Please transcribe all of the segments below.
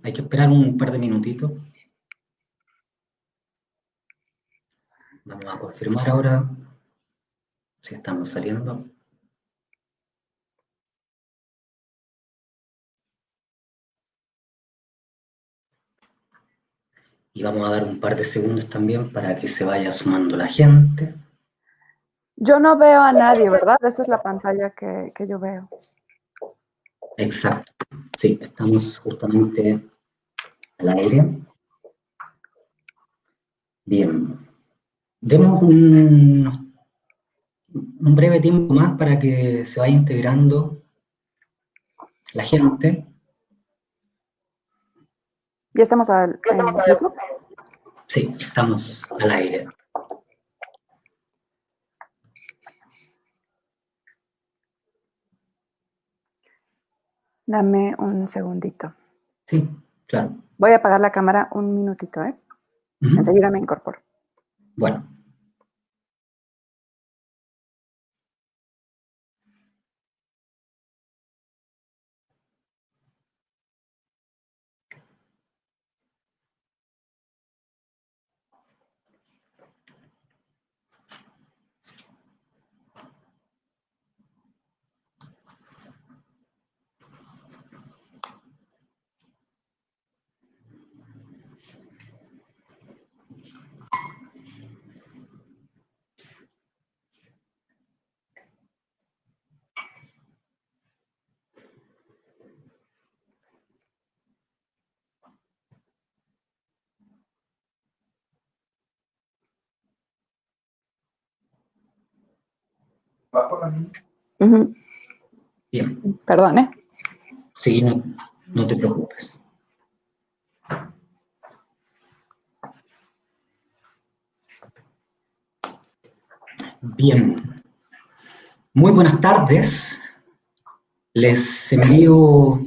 Hay que esperar un par de minutitos. Vamos a confirmar ahora si estamos saliendo. Y vamos a dar un par de segundos también para que se vaya sumando la gente. Yo no veo a nadie, ¿verdad? Esta es la pantalla que yo veo. Exacto. Sí, estamos justamente al aire. Bien. Demos un breve tiempo más para que se vaya integrando la gente. ¿Ya estamos en YouTube? Sí, estamos al aire. Dame un segundito. Sí, claro. Voy a apagar la cámara un minutito, ¿eh? Enseguida me incorporo. Bueno. Bien. Perdón, ¿eh? Sí, no te preocupes. Bien. Muy buenas tardes. Les envío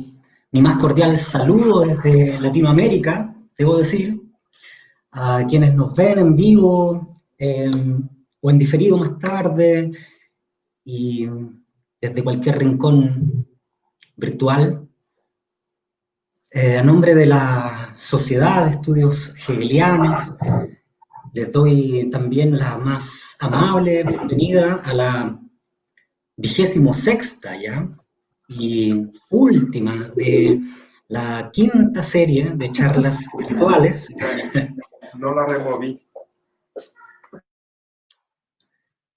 mi más cordial saludo desde Latinoamérica, debo decir, a quienes nos ven en vivo o en diferido más tarde y desde cualquier rincón virtual. A nombre de la Sociedad de Estudios Hegelianos, les doy también la más amable bienvenida a la 26ª ya y última de la 5ª serie de charlas virtuales. No la removí.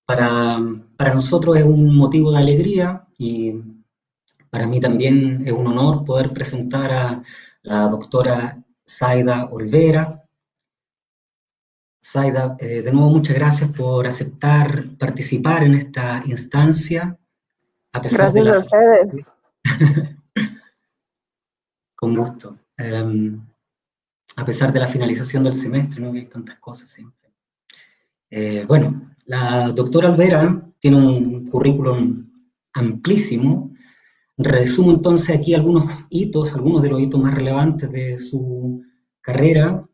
Para nosotros es un motivo de alegría y para mí también es un honor poder presentar a la doctora Zaida Olvera. Zaida, de nuevo muchas gracias por aceptar participar en esta instancia. A pesar Gracias a ustedes. Con gusto. A pesar de la finalización del semestre, ¿no? Que hay tantas cosas siempre. Bueno, la doctora Olvera tiene un currículum amplísimo. Resumo entonces aquí algunos de los hitos más relevantes de su carrera.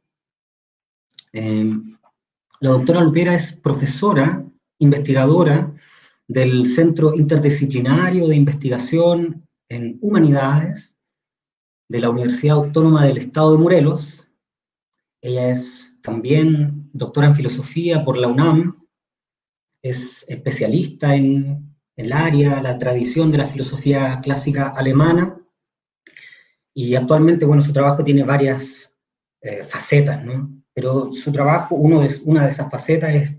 La doctora Olvera es profesora, investigadora del Centro Interdisciplinario de Investigación en Humanidades de la Universidad Autónoma del Estado de Morelos. Ella es también doctora en filosofía por la UNAM, es especialista en el área, la tradición de la filosofía clásica alemana, y actualmente, bueno, su trabajo tiene varias facetas, ¿no? Pero su trabajo, una de esas facetas es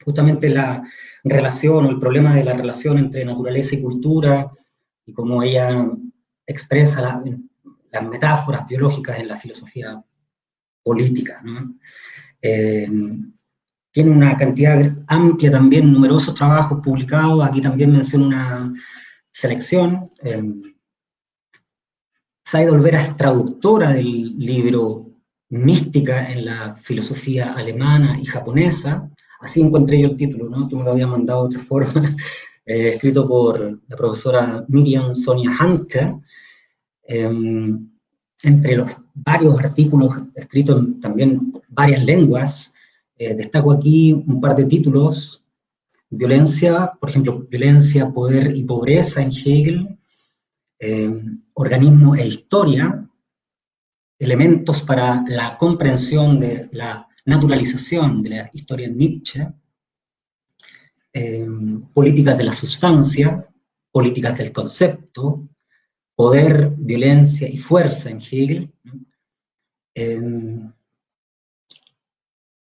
justamente la relación o el problema de la relación entre naturaleza y cultura, y cómo ella expresa las metáforas biológicas en la filosofía política, ¿no? Tiene una cantidad amplia también, numerosos trabajos publicados. Aquí también menciono una selección. Zaida Olvera es traductora del libro Mística en la filosofía alemana y japonesa. Así encontré yo el título, ¿no? Tú me lo habías mandado de otra forma. Escrito por la profesora Miriam Sonia Handke. Entre los varios artículos escritos en también varias lenguas, destaco aquí un par de títulos. Violencia, por ejemplo, Violencia, Poder y Pobreza en Hegel, Organismo e Historia, elementos para la comprensión de la naturalización de la historia en Nietzsche, políticas de la sustancia, políticas del concepto, poder, violencia y fuerza en Hegel.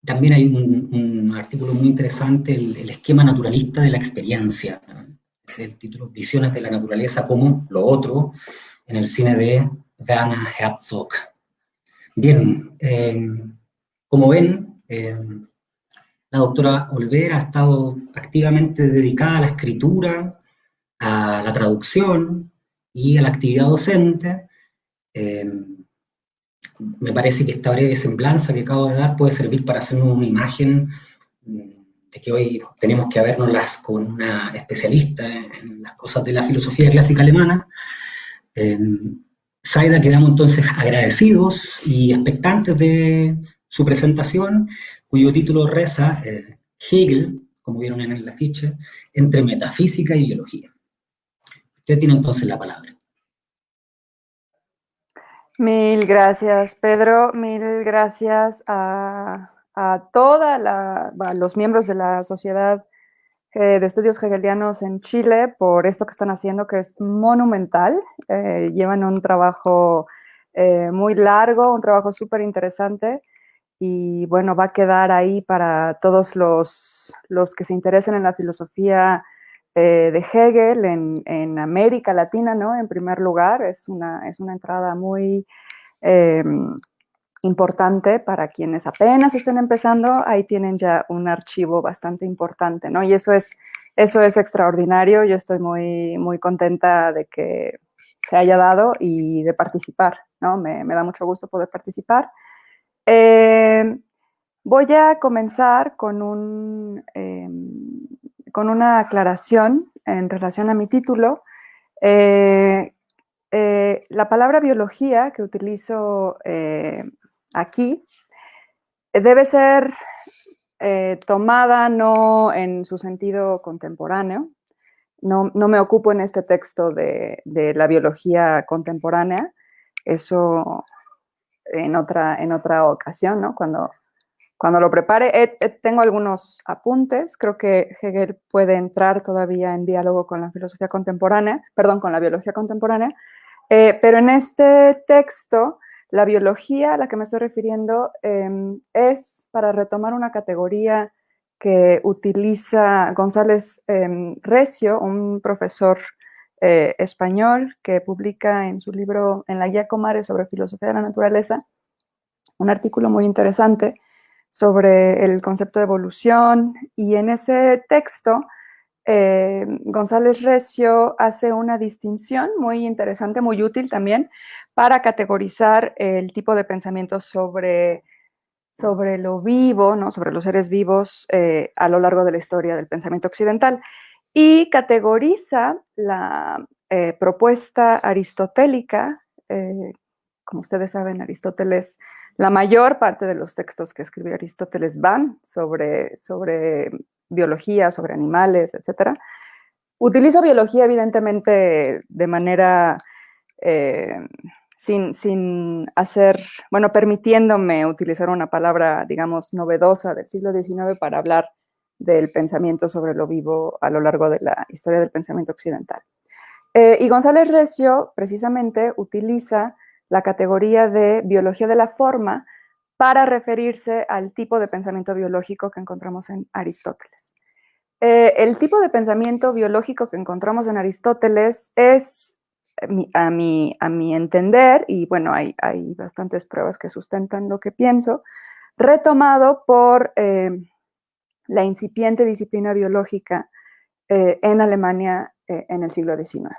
También hay un artículo muy interesante, el esquema naturalista de la experiencia. Es el título, Visiones de la naturaleza como lo otro, en el cine de Werner Herzog. Bien, como ven, la doctora Olvera ha estado activamente dedicada a la escritura, a la traducción y a la actividad docente. Me parece que esta breve semblanza que acabo de dar puede servir para hacernos una imagen de que hoy tenemos que vernoslas con una especialista en las cosas de la filosofía clásica alemana. Zaida, quedamos entonces agradecidos y expectantes de su presentación, cuyo título reza Hegel, como vieron en el afiche, entre metafísica y biología. Usted tiene entonces la palabra. Mil gracias, Pedro. Mil gracias a todos los miembros de la Sociedad de Estudios Hegelianos en Chile por esto que están haciendo, que es monumental. Llevan un trabajo muy largo, un trabajo súper interesante. Y bueno, va a quedar ahí para todos los que se interesen en la filosofía de Hegel en América Latina, ¿no? En primer lugar, es una entrada muy importante para quienes apenas estén empezando. Ahí tienen ya un archivo bastante importante, ¿no? Y eso es extraordinario. Yo estoy muy, muy contenta de que se haya dado y de participar, ¿no? Me da mucho gusto poder participar. Voy a comenzar con una aclaración en relación a mi título. La palabra biología que utilizo aquí debe ser tomada no en su sentido contemporáneo. No me ocupo en este texto de la biología contemporánea. Eso en otra ocasión, ¿no? Cuando lo prepare, tengo algunos apuntes. Creo que Hegel puede entrar todavía en diálogo con la filosofía contemporánea, perdón, con la biología contemporánea, pero en este texto, la biología a la que me estoy refiriendo es para retomar una categoría que utiliza González Recio, un profesor español que publica en su libro, en la Guía Comares sobre filosofía de la naturaleza, un artículo muy interesante sobre el concepto de evolución, y en ese texto González Recio hace una distinción muy interesante, muy útil también, para categorizar el tipo de pensamiento sobre lo vivo, ¿no? Sobre los seres vivos a lo largo de la historia del pensamiento occidental, y categoriza la propuesta aristotélica. Como ustedes saben, Aristóteles, la mayor parte de los textos que escribió Aristóteles van sobre biología, sobre animales, etc. Utilizo biología, evidentemente, de manera sin hacer, bueno, permitiéndome utilizar una palabra, digamos, novedosa del siglo XIX para hablar del pensamiento sobre lo vivo a lo largo de la historia del pensamiento occidental. Y González Recio, precisamente, utiliza la categoría de biología de la forma para referirse al tipo de pensamiento biológico que encontramos en Aristóteles. El tipo de pensamiento biológico que encontramos en Aristóteles es, a mi entender, y bueno, hay bastantes pruebas que sustentan lo que pienso, retomado por la incipiente disciplina biológica en Alemania en el siglo XIX.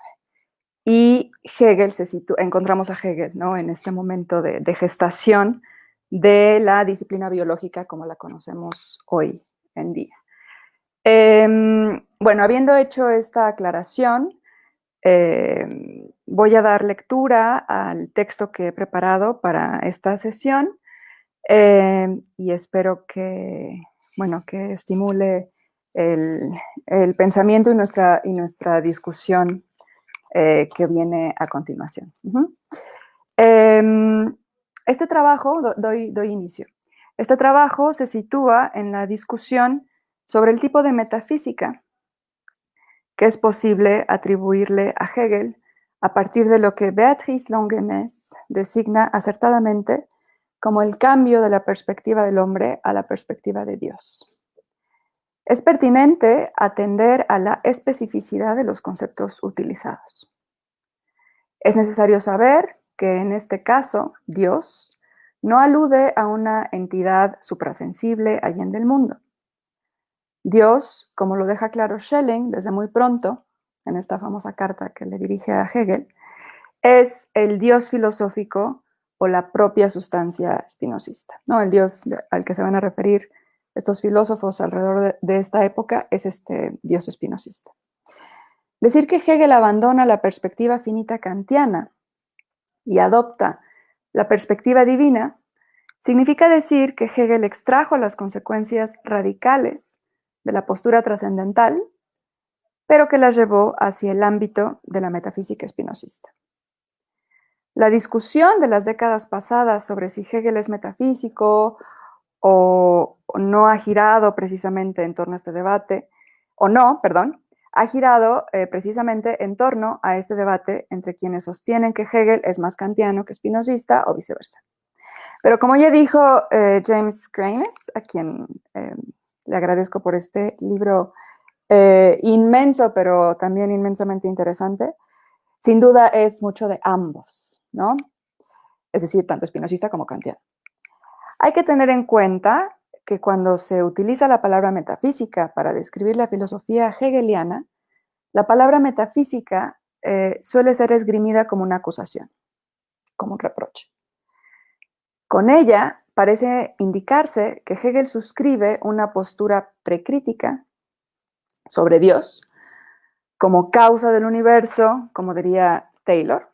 Y Hegel encontramos a Hegel, ¿no? En este momento de gestación de la disciplina biológica como la conocemos hoy en día. Bueno, habiendo hecho esta aclaración, voy a dar lectura al texto que he preparado para esta sesión y espero que estimule el pensamiento y nuestra discusión que viene a continuación. Este trabajo, doy inicio. Este trabajo se sitúa en la discusión sobre el tipo de metafísica que es posible atribuirle a Hegel a partir de lo que Beatrice Longuenesse designa acertadamente como el cambio de la perspectiva del hombre a la perspectiva de Dios. Es pertinente atender a la especificidad de los conceptos utilizados. Es necesario saber que en este caso, Dios no alude a una entidad suprasensible allende el mundo. Dios, como lo deja claro Schelling desde muy pronto, en esta famosa carta que le dirige a Hegel, es el Dios filosófico o la propia sustancia espinosista, ¿no? El Dios al que se van a referir estos filósofos alrededor de esta época es este Dios espinosista. Decir que Hegel abandona la perspectiva finita kantiana y adopta la perspectiva divina significa decir que Hegel extrajo las consecuencias radicales de la postura trascendental, pero que las llevó hacia el ámbito de la metafísica espinosista. La discusión de las décadas pasadas sobre si Hegel es metafísico o no ha girado precisamente en torno a este debate, ha girado precisamente en torno a este debate entre quienes sostienen que Hegel es más kantiano que espinosista o viceversa. Pero como ya dijo James Kraines, a quien le agradezco por este libro inmenso, pero también inmensamente interesante, sin duda es mucho de ambos, ¿no? Es decir, tanto espinosista como kantiano. Hay que tener en cuenta que cuando se utiliza la palabra metafísica para describir la filosofía hegeliana, la palabra metafísica suele ser esgrimida como una acusación, como un reproche. Con ella parece indicarse que Hegel suscribe una postura precrítica sobre Dios como causa del universo, como diría Taylor,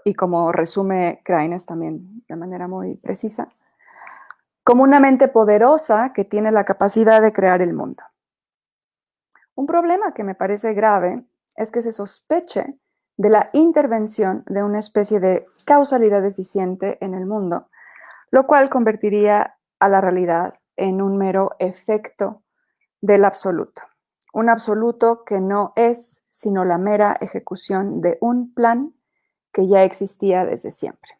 y como resume Kraines también de manera muy precisa, como una mente poderosa que tiene la capacidad de crear el mundo. Un problema que me parece grave es que se sospeche de la intervención de una especie de causalidad eficiente en el mundo, lo cual convertiría a la realidad en un mero efecto del absoluto. Un absoluto que no es sino la mera ejecución de un plan que ya existía desde siempre.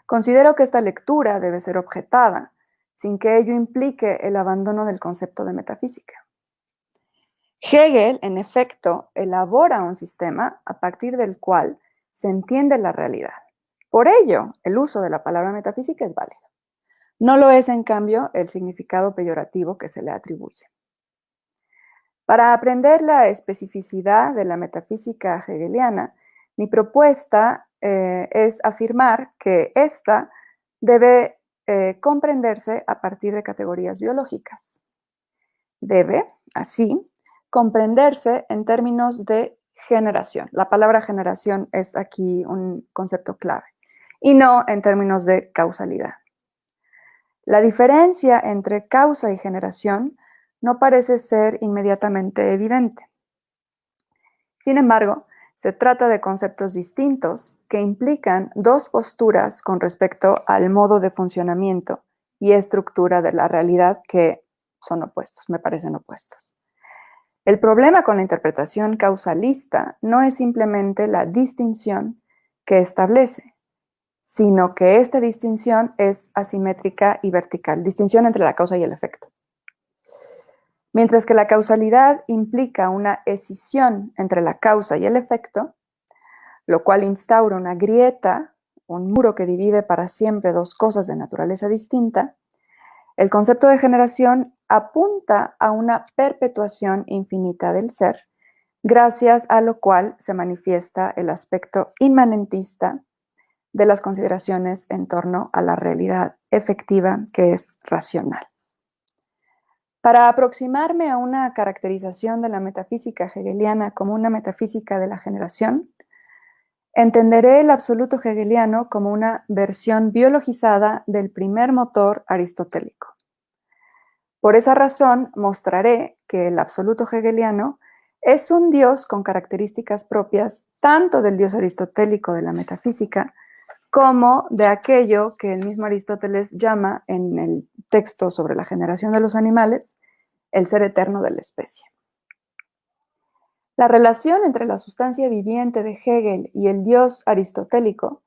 Considero que esta lectura debe ser objetada sin que ello implique el abandono del concepto de metafísica. Hegel, en efecto, elabora un sistema a partir del cual se entiende la realidad. Por ello, el uso de la palabra metafísica es válido. No lo es, en cambio, el significado peyorativo que se le atribuye. Para aprender la especificidad de la metafísica hegeliana, mi propuesta es afirmar que ésta debe comprenderse a partir de categorías biológicas. Debe, así, comprenderse en términos de generación. La palabra generación es aquí un concepto clave, y no en términos de causalidad. La diferencia entre causa y generación no parece ser inmediatamente evidente. Sin embargo, se trata de conceptos distintos que implican dos posturas con respecto al modo de funcionamiento y estructura de la realidad que son opuestos, me parecen opuestos. El problema con la interpretación causalista no es simplemente la distinción que establece, sino que esta distinción es asimétrica y vertical, distinción entre la causa y el efecto. Mientras que la causalidad implica una escisión entre la causa y el efecto, lo cual instaura una grieta, un muro que divide para siempre dos cosas de naturaleza distinta, el concepto de generación apunta a una perpetuación infinita del ser, gracias a lo cual se manifiesta el aspecto inmanentista de las consideraciones en torno a la realidad efectiva que es racional. Para aproximarme a una caracterización de la metafísica hegeliana como una metafísica de la generación, entenderé el absoluto hegeliano como una versión biologizada del primer motor aristotélico. Por esa razón, mostraré que el absoluto hegeliano es un Dios con características propias tanto del Dios aristotélico de la metafísica como de aquello que el mismo Aristóteles llama en el texto sobre la generación de los animales el ser eterno de la especie. La relación entre la sustancia viviente de Hegel y el Dios aristotélico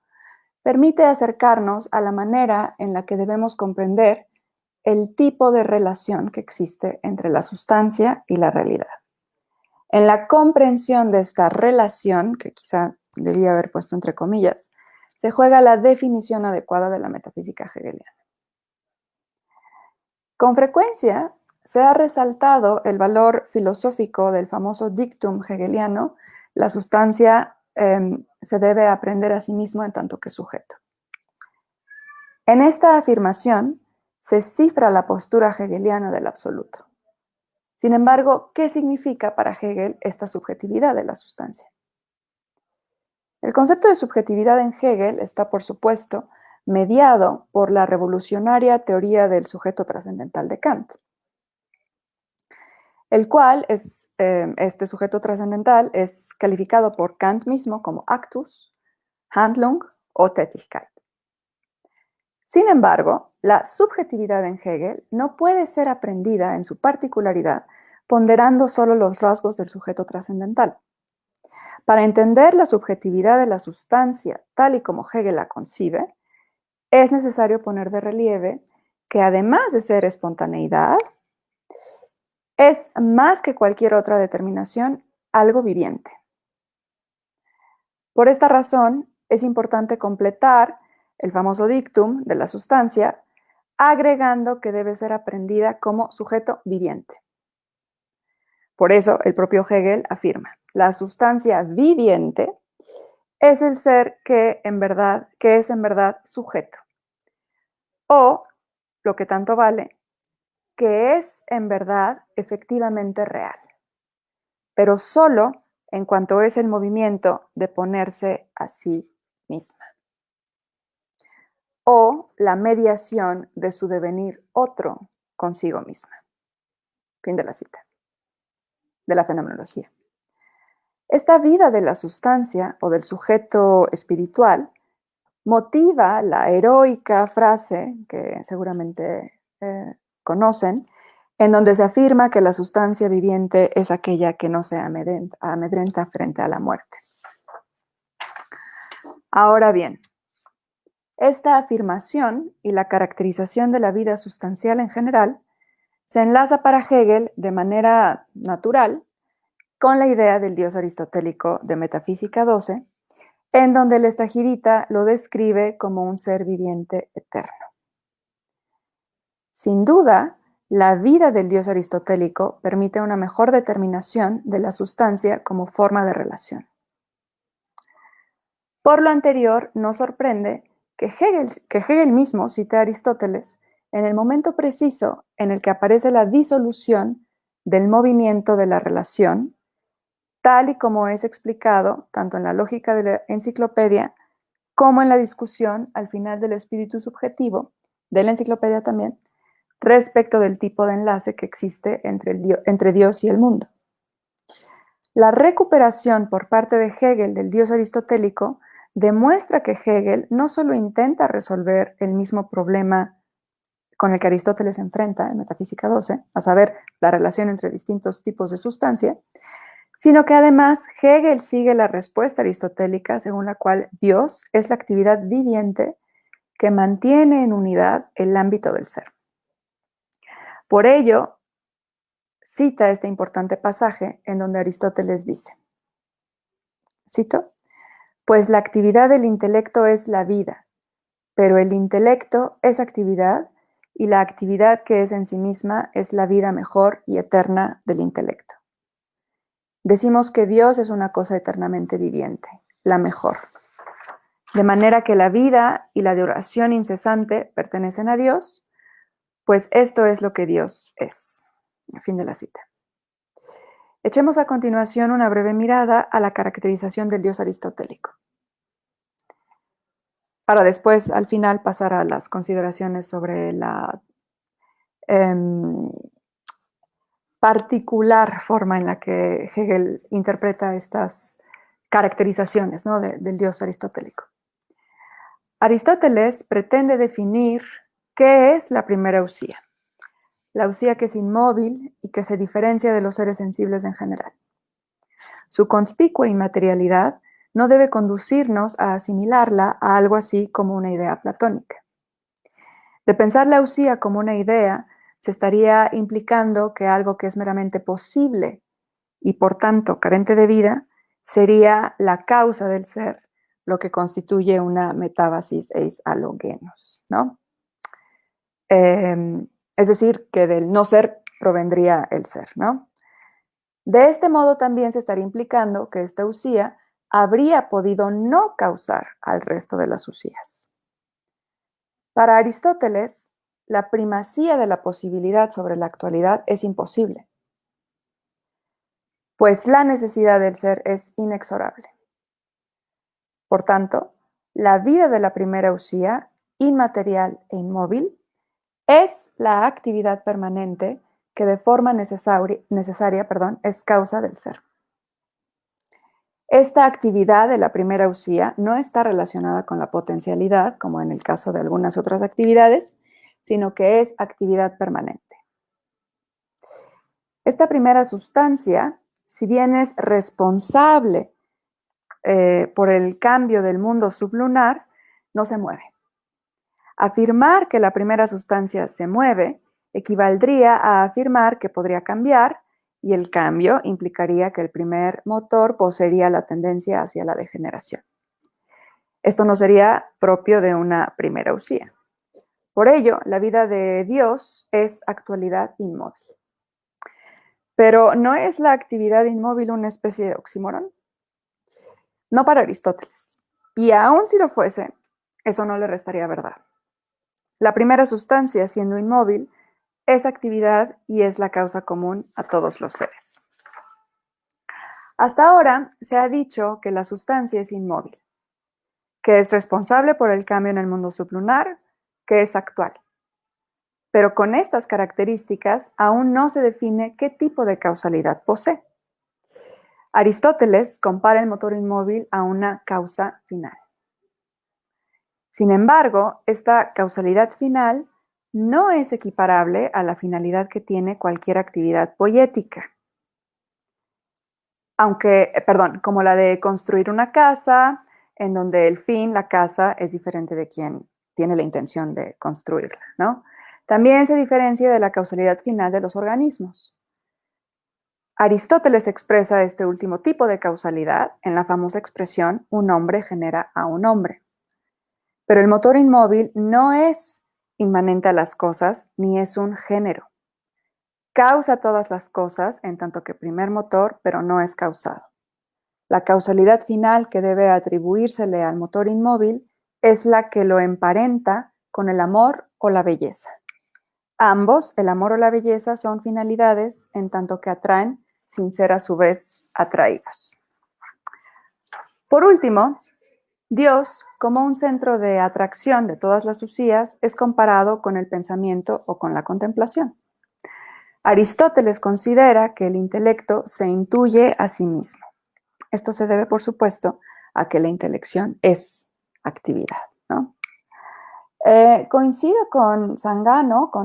permite acercarnos a la manera en la que debemos comprender el tipo de relación que existe entre la sustancia y la realidad. En la comprensión de esta relación, que quizá debía haber puesto entre comillas, se juega la definición adecuada de la metafísica hegeliana. Con frecuencia se ha resaltado el valor filosófico del famoso dictum hegeliano: la sustancia se debe aprender a sí mismo en tanto que sujeto. En esta afirmación se cifra la postura hegeliana del absoluto. Sin embargo, ¿qué significa para Hegel esta subjetividad de la sustancia? El concepto de subjetividad en Hegel está, por supuesto, mediado por la revolucionaria teoría del sujeto trascendental de Kant, el cual este sujeto trascendental es calificado por Kant mismo como Actus, Handlung o Tätigkeit. Sin embargo, la subjetividad en Hegel no puede ser aprendida en su particularidad ponderando solo los rasgos del sujeto trascendental. Para entender la subjetividad de la sustancia tal y como Hegel la concibe, es necesario poner de relieve que además de ser espontaneidad, es más que cualquier otra determinación algo viviente. Por esta razón, es importante completar el famoso dictum de la sustancia, agregando que debe ser aprendida como sujeto viviente. Por eso, el propio Hegel afirma: la sustancia viviente es el ser que es en verdad sujeto. O, lo que tanto vale, que es en verdad efectivamente real, pero solo en cuanto es el movimiento de ponerse a sí misma, o la mediación de su devenir otro consigo misma. Fin de la cita, de la fenomenología. Esta vida de la sustancia o del sujeto espiritual motiva la heroica frase que seguramente conocen, en donde se afirma que la sustancia viviente es aquella que no se amedrenta frente a la muerte. Ahora bien, esta afirmación y la caracterización de la vida sustancial en general se enlaza para Hegel de manera natural con la idea del Dios aristotélico de Metafísica 12, en donde el estagirita lo describe como un ser viviente eterno. Sin duda, la vida del Dios aristotélico permite una mejor determinación de la sustancia como forma de relación. Por lo anterior, no sorprende que Hegel mismo cite a Aristóteles en el momento preciso en el que aparece la disolución del movimiento de la relación, tal y como es explicado tanto en la lógica de la enciclopedia como en la discusión al final del espíritu subjetivo de la enciclopedia también, respecto del tipo de enlace que existe entre Dios y el mundo. La recuperación por parte de Hegel del Dios aristotélico demuestra que Hegel no solo intenta resolver el mismo problema con el que Aristóteles se enfrenta en Metafísica 12, a saber, la relación entre distintos tipos de sustancia, sino que además Hegel sigue la respuesta aristotélica según la cual Dios es la actividad viviente que mantiene en unidad el ámbito del ser. Por ello, cita este importante pasaje en donde Aristóteles dice, cito, pues la actividad del intelecto es la vida, pero el intelecto es actividad y la actividad que es en sí misma es la vida mejor y eterna del intelecto. Decimos que Dios es una cosa eternamente viviente, la mejor. De manera que la vida y la duración incesante pertenecen a Dios, pues esto es lo que Dios es. Fin de la cita. Echemos a continuación una breve mirada a la caracterización del Dios aristotélico, para después, al final, pasar a las consideraciones sobre particular forma en la que Hegel interpreta estas caracterizaciones, ¿no?, del Dios aristotélico. Aristóteles pretende definir qué es la primera usía, la usía que es inmóvil y que se diferencia de los seres sensibles en general. Su conspicua inmaterialidad no debe conducirnos a asimilarla a algo así como una idea platónica. De pensar la usía como una idea, se estaría implicando que algo que es meramente posible y por tanto carente de vida sería la causa del ser, lo que constituye una metábasis eis allogenos, ¿no? Es decir, que del no ser provendría el ser, ¿no? De este modo también se estaría implicando que esta usía habría podido no causar al resto de las usías. Para Aristóteles, la primacía de la posibilidad sobre la actualidad es imposible, pues la necesidad del ser es inexorable. Por tanto, la vida de la primera usía, inmaterial e inmóvil, es la actividad permanente que de forma necesaria, es causa del ser. Esta actividad de la primera usía no está relacionada con la potencialidad, como en el caso de algunas otras actividades, sino que es actividad permanente. Esta primera sustancia, si bien es responsable por el cambio del mundo sublunar, no se mueve. Afirmar que la primera sustancia se mueve equivaldría a afirmar que podría cambiar, y el cambio implicaría que el primer motor poseería la tendencia hacia la degeneración. Esto no sería propio de una primera usía. Por ello, la vida de Dios es actualidad inmóvil. Pero ¿no es la actividad inmóvil una especie de oxímoron? No para Aristóteles. Y aun si lo fuese, eso no le restaría verdad. La primera sustancia, siendo inmóvil, es actividad y es la causa común a todos los seres. Hasta ahora se ha dicho que la sustancia es inmóvil, que es responsable por el cambio en el mundo sublunar, que es actual. Pero con estas características aún no se define qué tipo de causalidad posee. Aristóteles compara el motor inmóvil a una causa final. Sin embargo, esta causalidad final no es equiparable a la finalidad que tiene cualquier actividad poética. Como la de construir una casa, en donde el fin, la casa, es diferente de quien tiene la intención de construirla, ¿no? También se diferencia de la causalidad final de los organismos. Aristóteles expresa este último tipo de causalidad en la famosa expresión un hombre genera a un hombre. Pero el motor inmóvil no es inmanente a las cosas ni es un género. Causa todas las cosas en tanto que primer motor, pero no es causado. La causalidad final que debe atribuírsele al motor inmóvil es la que lo emparenta con el amor o la belleza. Ambos, el amor o la belleza, son finalidades en tanto que atraen sin ser a su vez atraídos. Por último, Dios, como un centro de atracción de todas las usías, es comparado con el pensamiento o con la contemplación. Aristóteles considera que el intelecto se intuye a sí mismo. Esto se debe, por supuesto, a que la intelección es actividad, ¿no? Coincido con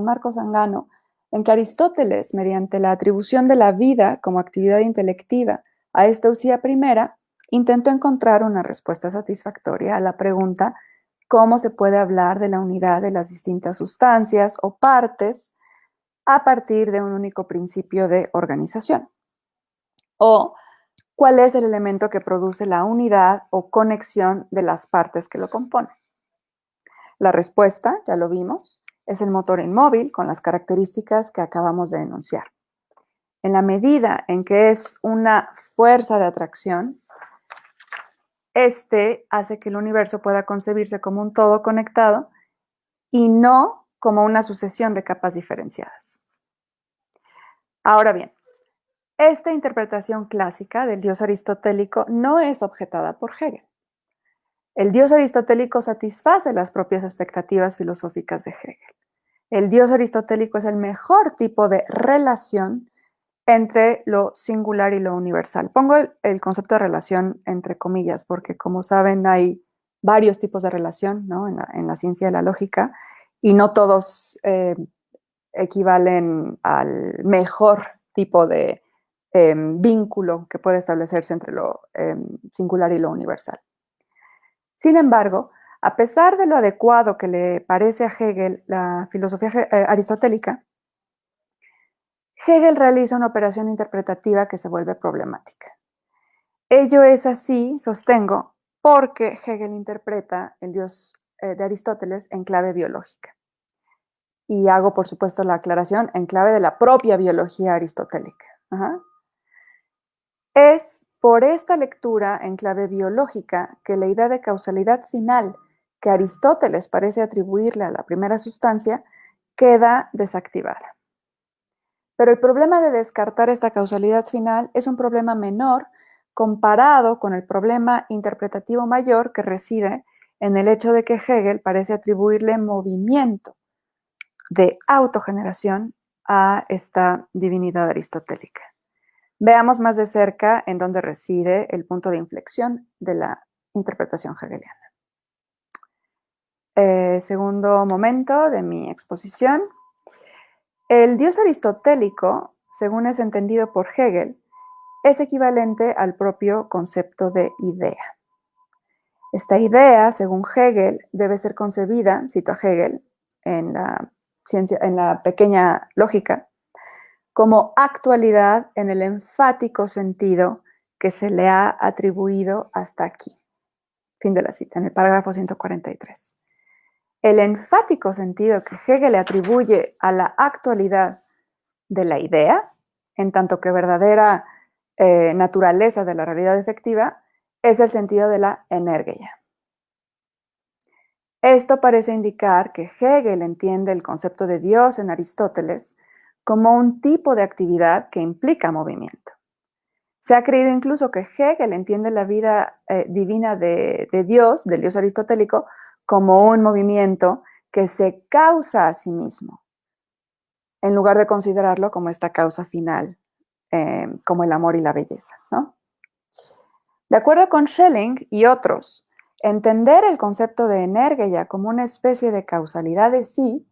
Marco Sangano, en que Aristóteles, mediante la atribución de la vida como actividad intelectiva a esta usía primera, intentó encontrar una respuesta satisfactoria a la pregunta cómo se puede hablar de la unidad de las distintas sustancias o partes a partir de un único principio de organización. O cuál es el elemento que produce la unidad o conexión de las partes que lo componen. La respuesta, ya lo vimos, es el motor inmóvil con las características que acabamos de enunciar. En la medida en que es una fuerza de atracción, este hace que el universo pueda concebirse como un todo conectado y no como una sucesión de capas diferenciadas. Ahora bien, esta interpretación clásica del Dios aristotélico no es objetada por Hegel. El Dios aristotélico satisface las propias expectativas filosóficas de Hegel. El Dios aristotélico es el mejor tipo de relación entre lo singular y lo universal. Pongo el concepto de relación entre comillas, porque como saben hay varios tipos de relación, ¿no? en la ciencia de la lógica, y no todos equivalen al mejor tipo de vínculo que puede establecerse entre lo singular y lo universal. Sin embargo, a pesar de lo adecuado que le parece a Hegel la filosofía aristotélica, Hegel realiza una operación interpretativa que se vuelve problemática. Ello es así, sostengo, porque Hegel interpreta el Dios de Aristóteles en clave biológica. Y hago, por supuesto, la aclaración en clave de la propia biología aristotélica. Ajá. Es por esta lectura en clave biológica que la idea de causalidad final que Aristóteles parece atribuirle a la primera sustancia queda desactivada. Pero el problema de descartar esta causalidad final es un problema menor comparado con el problema interpretativo mayor que reside en el hecho de que Hegel parece atribuirle movimiento de autogeneración a esta divinidad aristotélica. Veamos más de cerca en dónde reside el punto de inflexión de la interpretación hegeliana. Segundo momento de mi exposición. El Dios aristotélico, según es entendido por Hegel, es equivalente al propio concepto de idea. Esta idea, según Hegel, debe ser concebida, cito a Hegel, en la pequeña lógica, como actualidad en el enfático sentido que se le ha atribuido hasta aquí. Fin de la cita, en el parágrafo 143. El enfático sentido que Hegel le atribuye a la actualidad de la idea, en tanto que verdadera naturaleza de la realidad efectiva, es el sentido de la energía. Esto parece indicar que Hegel entiende el concepto de Dios en Aristóteles como un tipo de actividad que implica movimiento. Se ha creído incluso que Hegel entiende la vida divina de Dios, del Dios aristotélico, como un movimiento que se causa a sí mismo, en lugar de considerarlo como esta causa final, como el amor y la belleza, ¿no? De acuerdo con Schelling y otros, entender el concepto de energía como una especie de causalidad de sí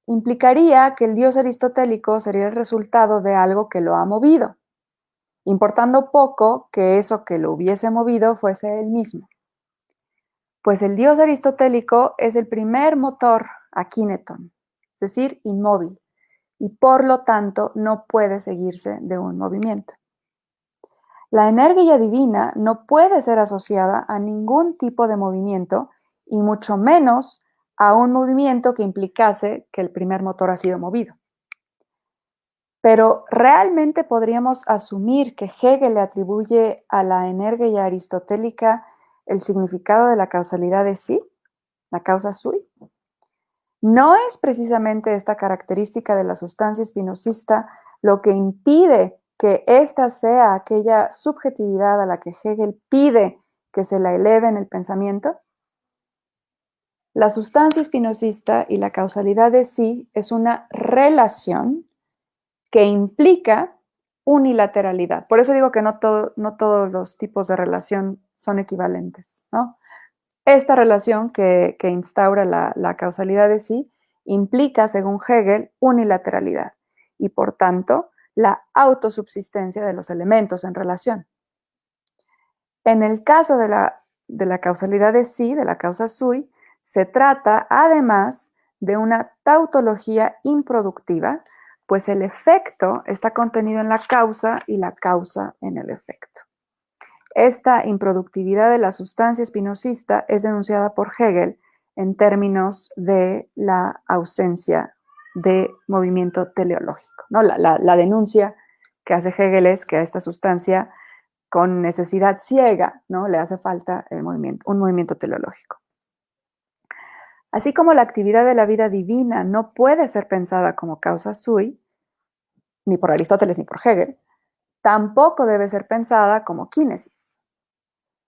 implicaría que el Dios aristotélico sería el resultado de algo que lo ha movido, importando poco que eso que lo hubiese movido fuese él mismo. Pues el Dios aristotélico es el primer motor akíneton, es decir, inmóvil, y por lo tanto no puede seguirse de un movimiento. La energía divina no puede ser asociada a ningún tipo de movimiento y mucho menos a un movimiento que implicase que el primer motor ha sido movido. Pero ¿realmente podríamos asumir que Hegel le atribuye a la energía aristotélica el significado de la causalidad de sí, la causa sui? ¿No es precisamente esta característica de la sustancia espinosista lo que impide que ésta sea aquella subjetividad a la que Hegel pide que se la eleve en el pensamiento? La sustancia espinosista y la causalidad de sí es una relación que implica unilateralidad. Por eso digo que no todos los tipos de relación son equivalentes, ¿no? Esta relación que instaura la causalidad de sí implica, según Hegel, unilateralidad y, por tanto, la autosubsistencia de los elementos en relación. En el caso de la causalidad de sí, de la causa sui, se trata, además, de una tautología improductiva, pues el efecto está contenido en la causa y la causa en el efecto. Esta improductividad de la sustancia espinosista es denunciada por Hegel en términos de la ausencia de movimiento teleológico, ¿no? La denuncia que hace Hegel es que a esta sustancia con necesidad ciega, ¿no? Le hace falta un movimiento teleológico. Así como la actividad de la vida divina no puede ser pensada como causa sui, ni por Aristóteles ni por Hegel, tampoco debe ser pensada como kínesis.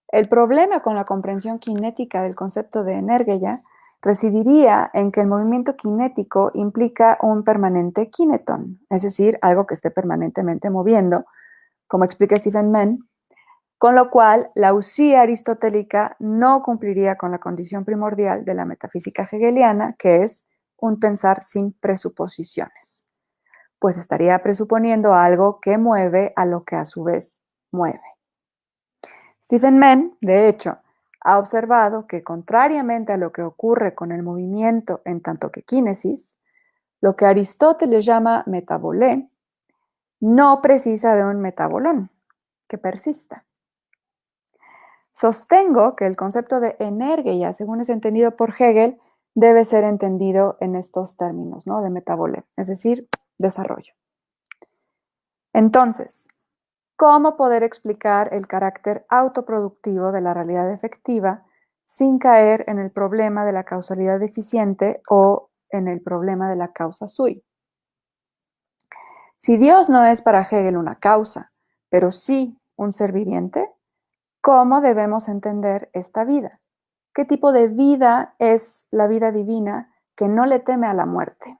El problema con la comprensión cinética del concepto de energía residiría en que el movimiento cinético implica un permanente kineton, es decir, algo que esté permanentemente moviendo, como explica Stephen Mann, con lo cual la usía aristotélica no cumpliría con la condición primordial de la metafísica hegeliana, que es un pensar sin presuposiciones, pues estaría presuponiendo algo que mueve a lo que a su vez mueve. Stephen Mann, de hecho, ha observado que, contrariamente a lo que ocurre con el movimiento en tanto que quínesis, lo que Aristóteles llama metabolé no precisa de un metabolón que persista. Sostengo que el concepto de energía, según es entendido por Hegel, debe ser entendido en estos términos, ¿no? De metabolé, es decir, desarrollo. Entonces, ¿cómo poder explicar el carácter autoproductivo de la realidad efectiva sin caer en el problema de la causalidad deficiente o en el problema de la causa sui? Si Dios no es para Hegel una causa, pero sí un ser viviente, ¿cómo debemos entender esta vida? ¿Qué tipo de vida es la vida divina que no le teme a la muerte?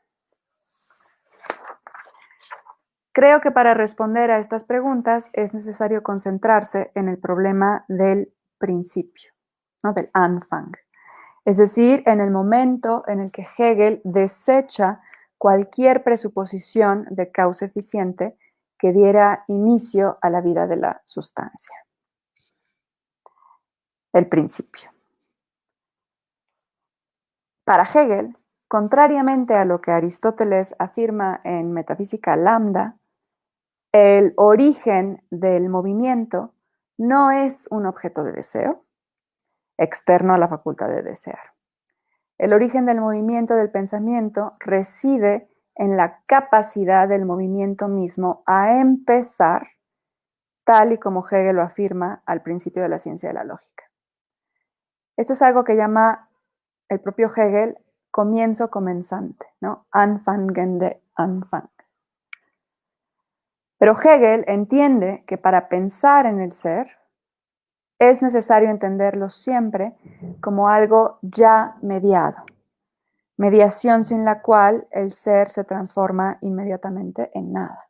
Creo que para responder a estas preguntas es necesario concentrarse en el problema del principio, ¿no? Del Anfang. Es decir, en el momento en el que Hegel desecha cualquier presuposición de causa eficiente que diera inicio a la vida de la sustancia. El principio. Para Hegel, contrariamente a lo que Aristóteles afirma en Metafísica Lambda, el origen del movimiento no es un objeto de deseo, externo a la facultad de desear. El origen del movimiento del pensamiento reside en la capacidad del movimiento mismo a empezar, tal y como Hegel lo afirma al principio de la ciencia de la lógica. Esto es algo que llama el propio Hegel comienzo comenzante, ¿no? Anfangende Anfang. Pero Hegel entiende que para pensar en el ser es necesario entenderlo siempre como algo ya mediado, mediación sin la cual el ser se transforma inmediatamente en nada.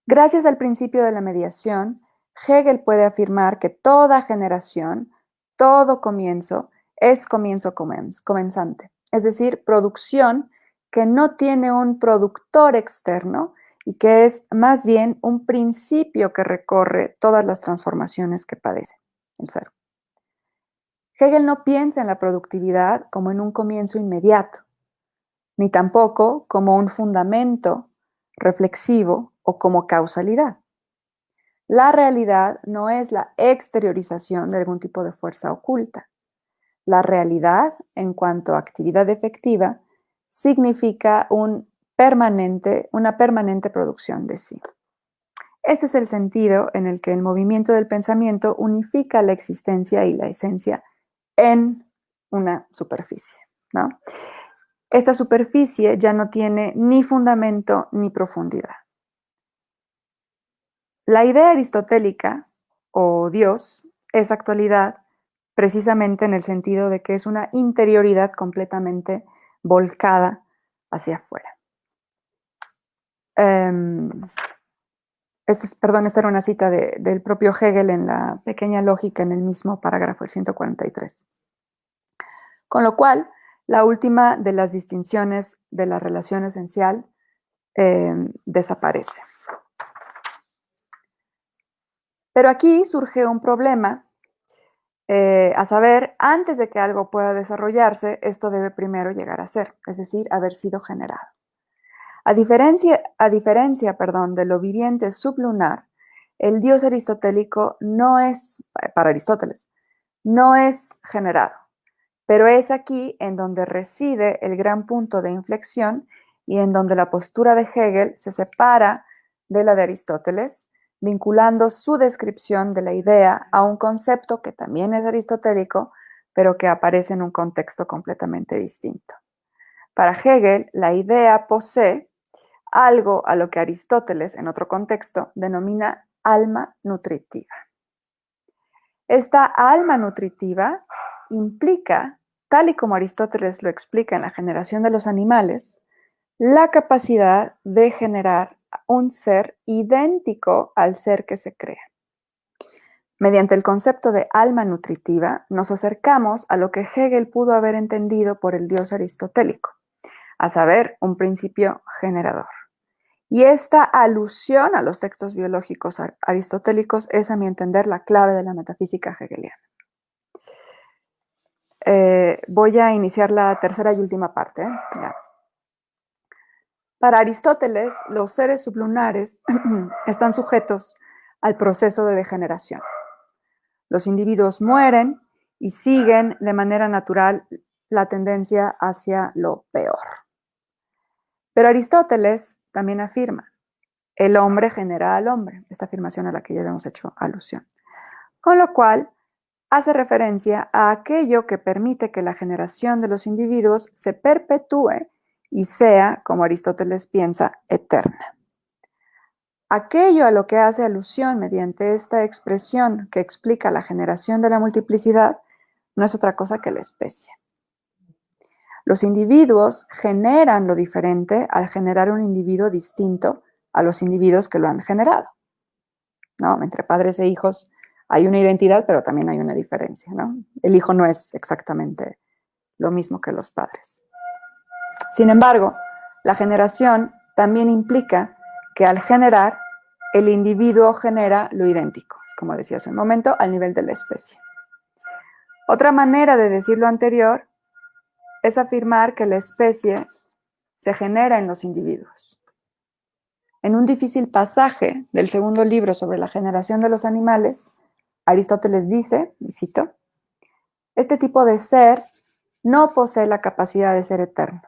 Gracias al principio de la mediación, Hegel puede afirmar que toda generación, todo comienzo, es comienzo comenzante, es decir, producción que no tiene un productor externo y que es más bien un principio que recorre todas las transformaciones que padece el ser. Hegel no piensa en la productividad como en un comienzo inmediato, ni tampoco como un fundamento reflexivo o como causalidad. La realidad no es la exteriorización de algún tipo de fuerza oculta. La realidad, en cuanto a actividad efectiva, significa una permanente producción de sí. Este es el sentido en el que el movimiento del pensamiento unifica la existencia y la esencia en una superficie, ¿no? Esta superficie ya no tiene ni fundamento ni profundidad. La idea aristotélica, o Dios, es actualidad precisamente en el sentido de que es una interioridad completamente volcada hacia afuera. Esta era una cita del propio Hegel en la Pequeña Lógica, en el mismo parágrafo, el 143. Con lo cual, la última de las distinciones de la relación esencial desaparece. Pero aquí surge un problema, a saber, antes de que algo pueda desarrollarse, esto debe primero llegar a ser, es decir, haber sido generado. A diferencia de lo viviente sublunar, el Dios aristotélico no es, para Aristóteles, no es generado, pero es aquí en donde reside el gran punto de inflexión y en donde la postura de Hegel se separa de la de Aristóteles, vinculando su descripción de la idea a un concepto que también es aristotélico, pero que aparece en un contexto completamente distinto. Para Hegel, la idea posee algo a lo que Aristóteles, en otro contexto, denomina alma nutritiva. Esta alma nutritiva implica tal y como Aristóteles lo explica en La generación de los animales, la capacidad de generar un ser idéntico al ser que se crea. Mediante el concepto de alma nutritiva, nos acercamos a lo que Hegel pudo haber entendido por el Dios aristotélico, a saber, un principio generador. Y esta alusión a los textos biológicos aristotélicos es, a mi entender, la clave de la metafísica hegeliana. Voy a iniciar la tercera y última parte. Ya. Para Aristóteles, los seres sublunares están sujetos al proceso de degeneración. Los individuos mueren y siguen de manera natural la tendencia hacia lo peor. Pero Aristóteles también afirma, el hombre genera al hombre, esta afirmación a la que ya habíamos hecho alusión. Con lo cual, hace referencia a aquello que permite que la generación de los individuos se perpetúe y sea, como Aristóteles piensa, eterna. Aquello a lo que hace alusión mediante esta expresión que explica la generación de la multiplicidad no es otra cosa que la especie. Los individuos generan lo diferente al generar un individuo distinto a los individuos que lo han generado, ¿no? Entre padres e hijos hay una identidad, pero también hay una diferencia, ¿no? El hijo no es exactamente lo mismo que los padres. Sin embargo, la generación también implica que al generar, el individuo genera lo idéntico, como decía hace un momento, al nivel de la especie. Otra manera de decir lo anterior es afirmar que la especie se genera en los individuos. En un difícil pasaje del segundo libro sobre la generación de los animales, Aristóteles dice, y cito, este tipo de ser no posee la capacidad de ser eterno.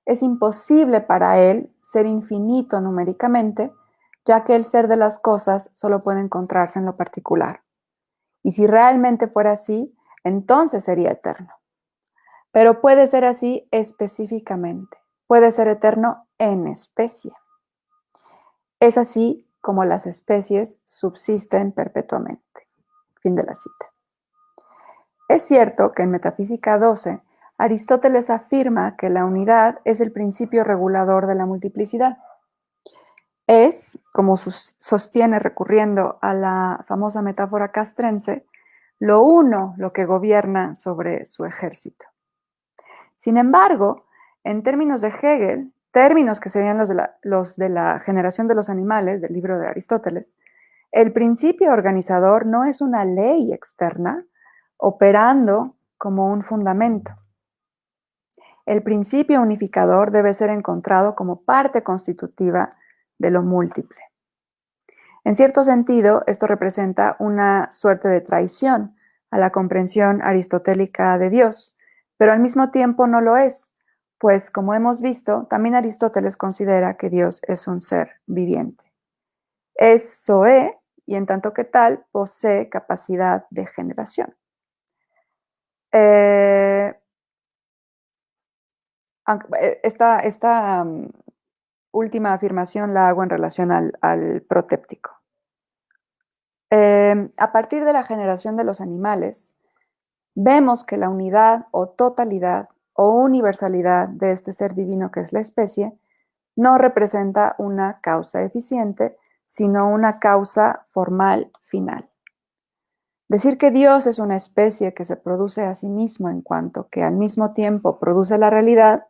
Es imposible para él ser infinito numéricamente, ya que el ser de las cosas solo puede encontrarse en lo particular. Y si realmente fuera así, entonces sería eterno. Pero puede ser así específicamente. Puede ser eterno en especie. Es así como las especies subsisten perpetuamente. Fin de la cita. Es cierto que en Metafísica 12, Aristóteles afirma que la unidad es el principio regulador de la multiplicidad. Es, como sostiene recurriendo a la famosa metáfora castrense, lo uno lo que gobierna sobre su ejército. Sin embargo, en términos de Hegel, términos que serían los de la generación de los animales, del libro de Aristóteles, el principio organizador no es una ley externa operando como un fundamento. El principio unificador debe ser encontrado como parte constitutiva de lo múltiple. En cierto sentido, esto representa una suerte de traición a la comprensión aristotélica de Dios, pero al mismo tiempo no lo es, pues como hemos visto, también Aristóteles considera que Dios es un ser viviente. Es zoé y en tanto que tal posee capacidad de generación. Esta última afirmación la hago en relación al protéptico. A partir de la generación de los animales, vemos que la unidad o totalidad o universalidad de este ser divino que es la especie no representa una causa eficiente, sino una causa formal final. Decir que Dios es una especie que se produce a sí mismo en cuanto que al mismo tiempo produce la realidad,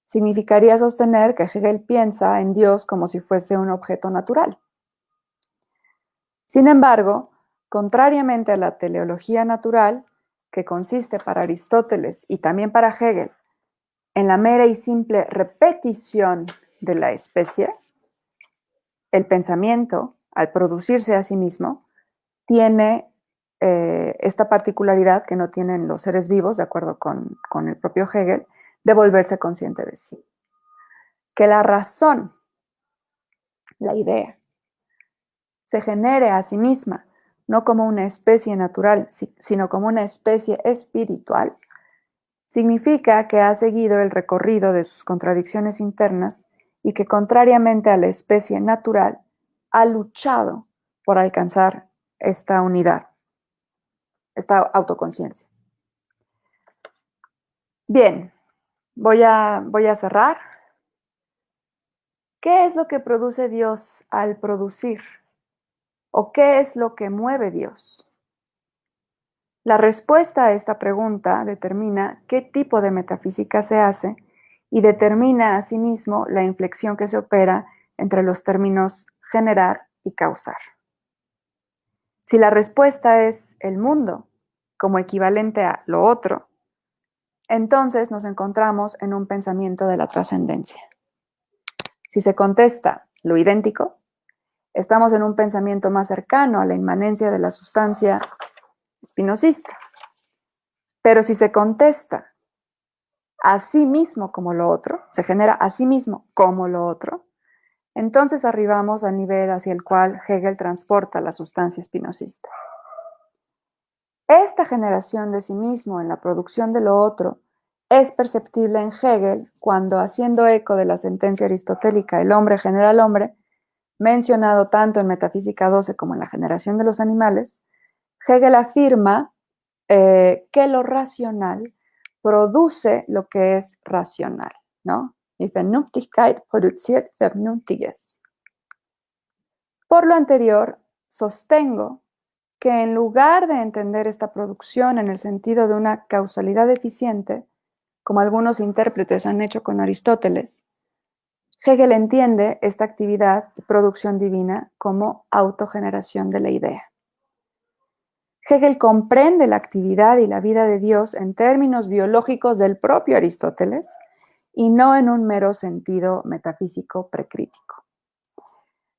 significaría sostener que Hegel piensa en Dios como si fuese un objeto natural. Sin embargo, contrariamente a la teleología natural, que consiste para Aristóteles y también para Hegel en la mera y simple repetición de la especie, el pensamiento, al producirse a sí mismo, tiene esta particularidad que no tienen los seres vivos, de acuerdo con el propio Hegel, de volverse consciente de sí. Que la razón, la idea, se genere a sí misma, no como una especie natural, sino como una especie espiritual, significa que ha seguido el recorrido de sus contradicciones internas y que, contrariamente a la especie natural, ha luchado por alcanzar esta unidad, esta autoconciencia. Bien, voy a cerrar. ¿Qué es lo que produce Dios al producir? ¿O qué es lo que mueve Dios? La respuesta a esta pregunta determina qué tipo de metafísica se hace y determina asimismo la inflexión que se opera entre los términos generar y causar. Si la respuesta es el mundo como equivalente a lo otro, entonces nos encontramos en un pensamiento de la trascendencia. Si se contesta lo idéntico, estamos en un pensamiento más cercano a la inmanencia de la sustancia espinosista. Pero si se contesta a sí mismo como lo otro, se genera a sí mismo como lo otro, entonces arribamos al nivel hacia el cual Hegel transporta la sustancia espinosista. Esta generación de sí mismo en la producción de lo otro es perceptible en Hegel cuando, haciendo eco de la sentencia aristotélica el hombre genera al hombre, mencionado tanto en Metafísica 12 como en la generación de los animales, Hegel afirma que lo racional produce lo que es racional, ¿no? Die Vernünftigkeit produziert Vernünftiges. Por lo anterior, sostengo que en lugar de entender esta producción en el sentido de una causalidad eficiente, como algunos intérpretes han hecho con Aristóteles, Hegel entiende esta actividad y producción divina como autogeneración de la idea. Hegel comprende la actividad y la vida de Dios en términos biológicos del propio Aristóteles y no en un mero sentido metafísico precrítico.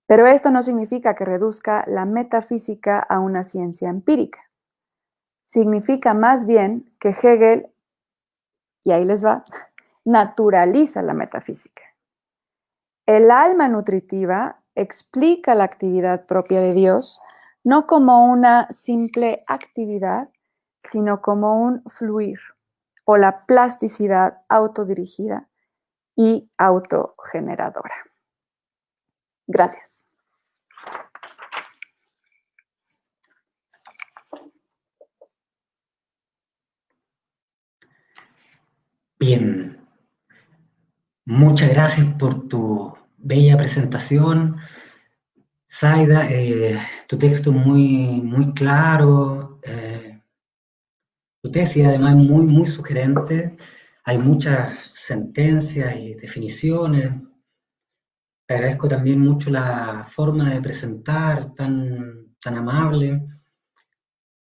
Pero esto no significa que reduzca la metafísica a una ciencia empírica. Significa más bien que Hegel, y ahí les va, naturaliza la metafísica. El alma nutritiva explica la actividad propia de Dios no como una simple actividad, sino como un fluir o la plasticidad autodirigida y autogeneradora. Gracias. Bien, muchas gracias por tu bella presentación, Zaida. Tu texto muy claro, tu tesis además muy sugerente. Hay muchas sentencias y definiciones. Te agradezco también mucho la forma de presentar tan amable.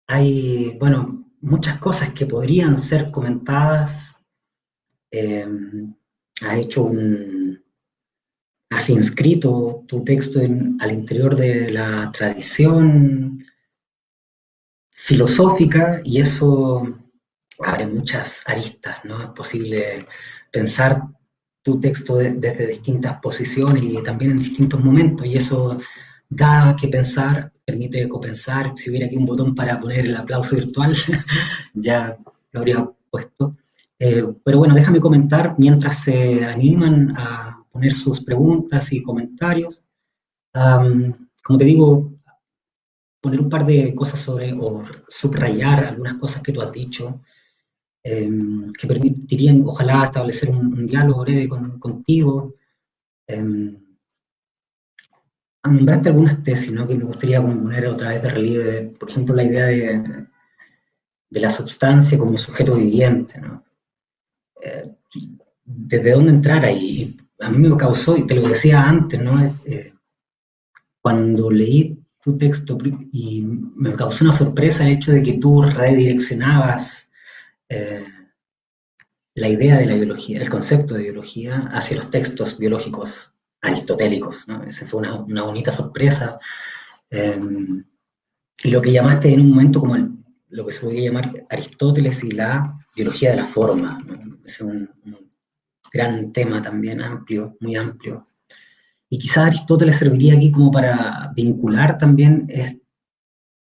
Hay, bueno, muchas cosas que podrían ser comentadas. Has inscrito tu texto al interior de la tradición filosófica y eso abre muchas aristas, ¿no? Es posible pensar tu texto desde distintas posiciones y también en distintos momentos, y eso da que pensar, permite copensar. Si hubiera aquí un botón para poner el aplauso virtual, ya lo habría puesto. Pero bueno, déjame comentar mientras se animan a poner sus preguntas y comentarios. Como te digo, poner un par de cosas sobre, o subrayar algunas cosas que tú has dicho, que permitirían, ojalá, establecer un diálogo breve contigo. Nombraste algunas tesis, ¿no?, que me gustaría poner otra vez de relieve. Por ejemplo, la idea de la substancia como sujeto viviente, ¿no? ¿Desde dónde entrar ahí? A mí me causó, y te lo decía antes, ¿no? Cuando leí tu texto, y me causó una sorpresa el hecho de que tú redireccionabas la idea de la biología, el concepto de biología, hacia los textos biológicos aristotélicos, ¿no? Esa fue una bonita sorpresa. Y lo que llamaste en un momento como lo que se podría llamar Aristóteles y la biología de la forma, ¿no? Es un gran tema también amplio, muy amplio. Y quizás Aristóteles serviría aquí como para vincular también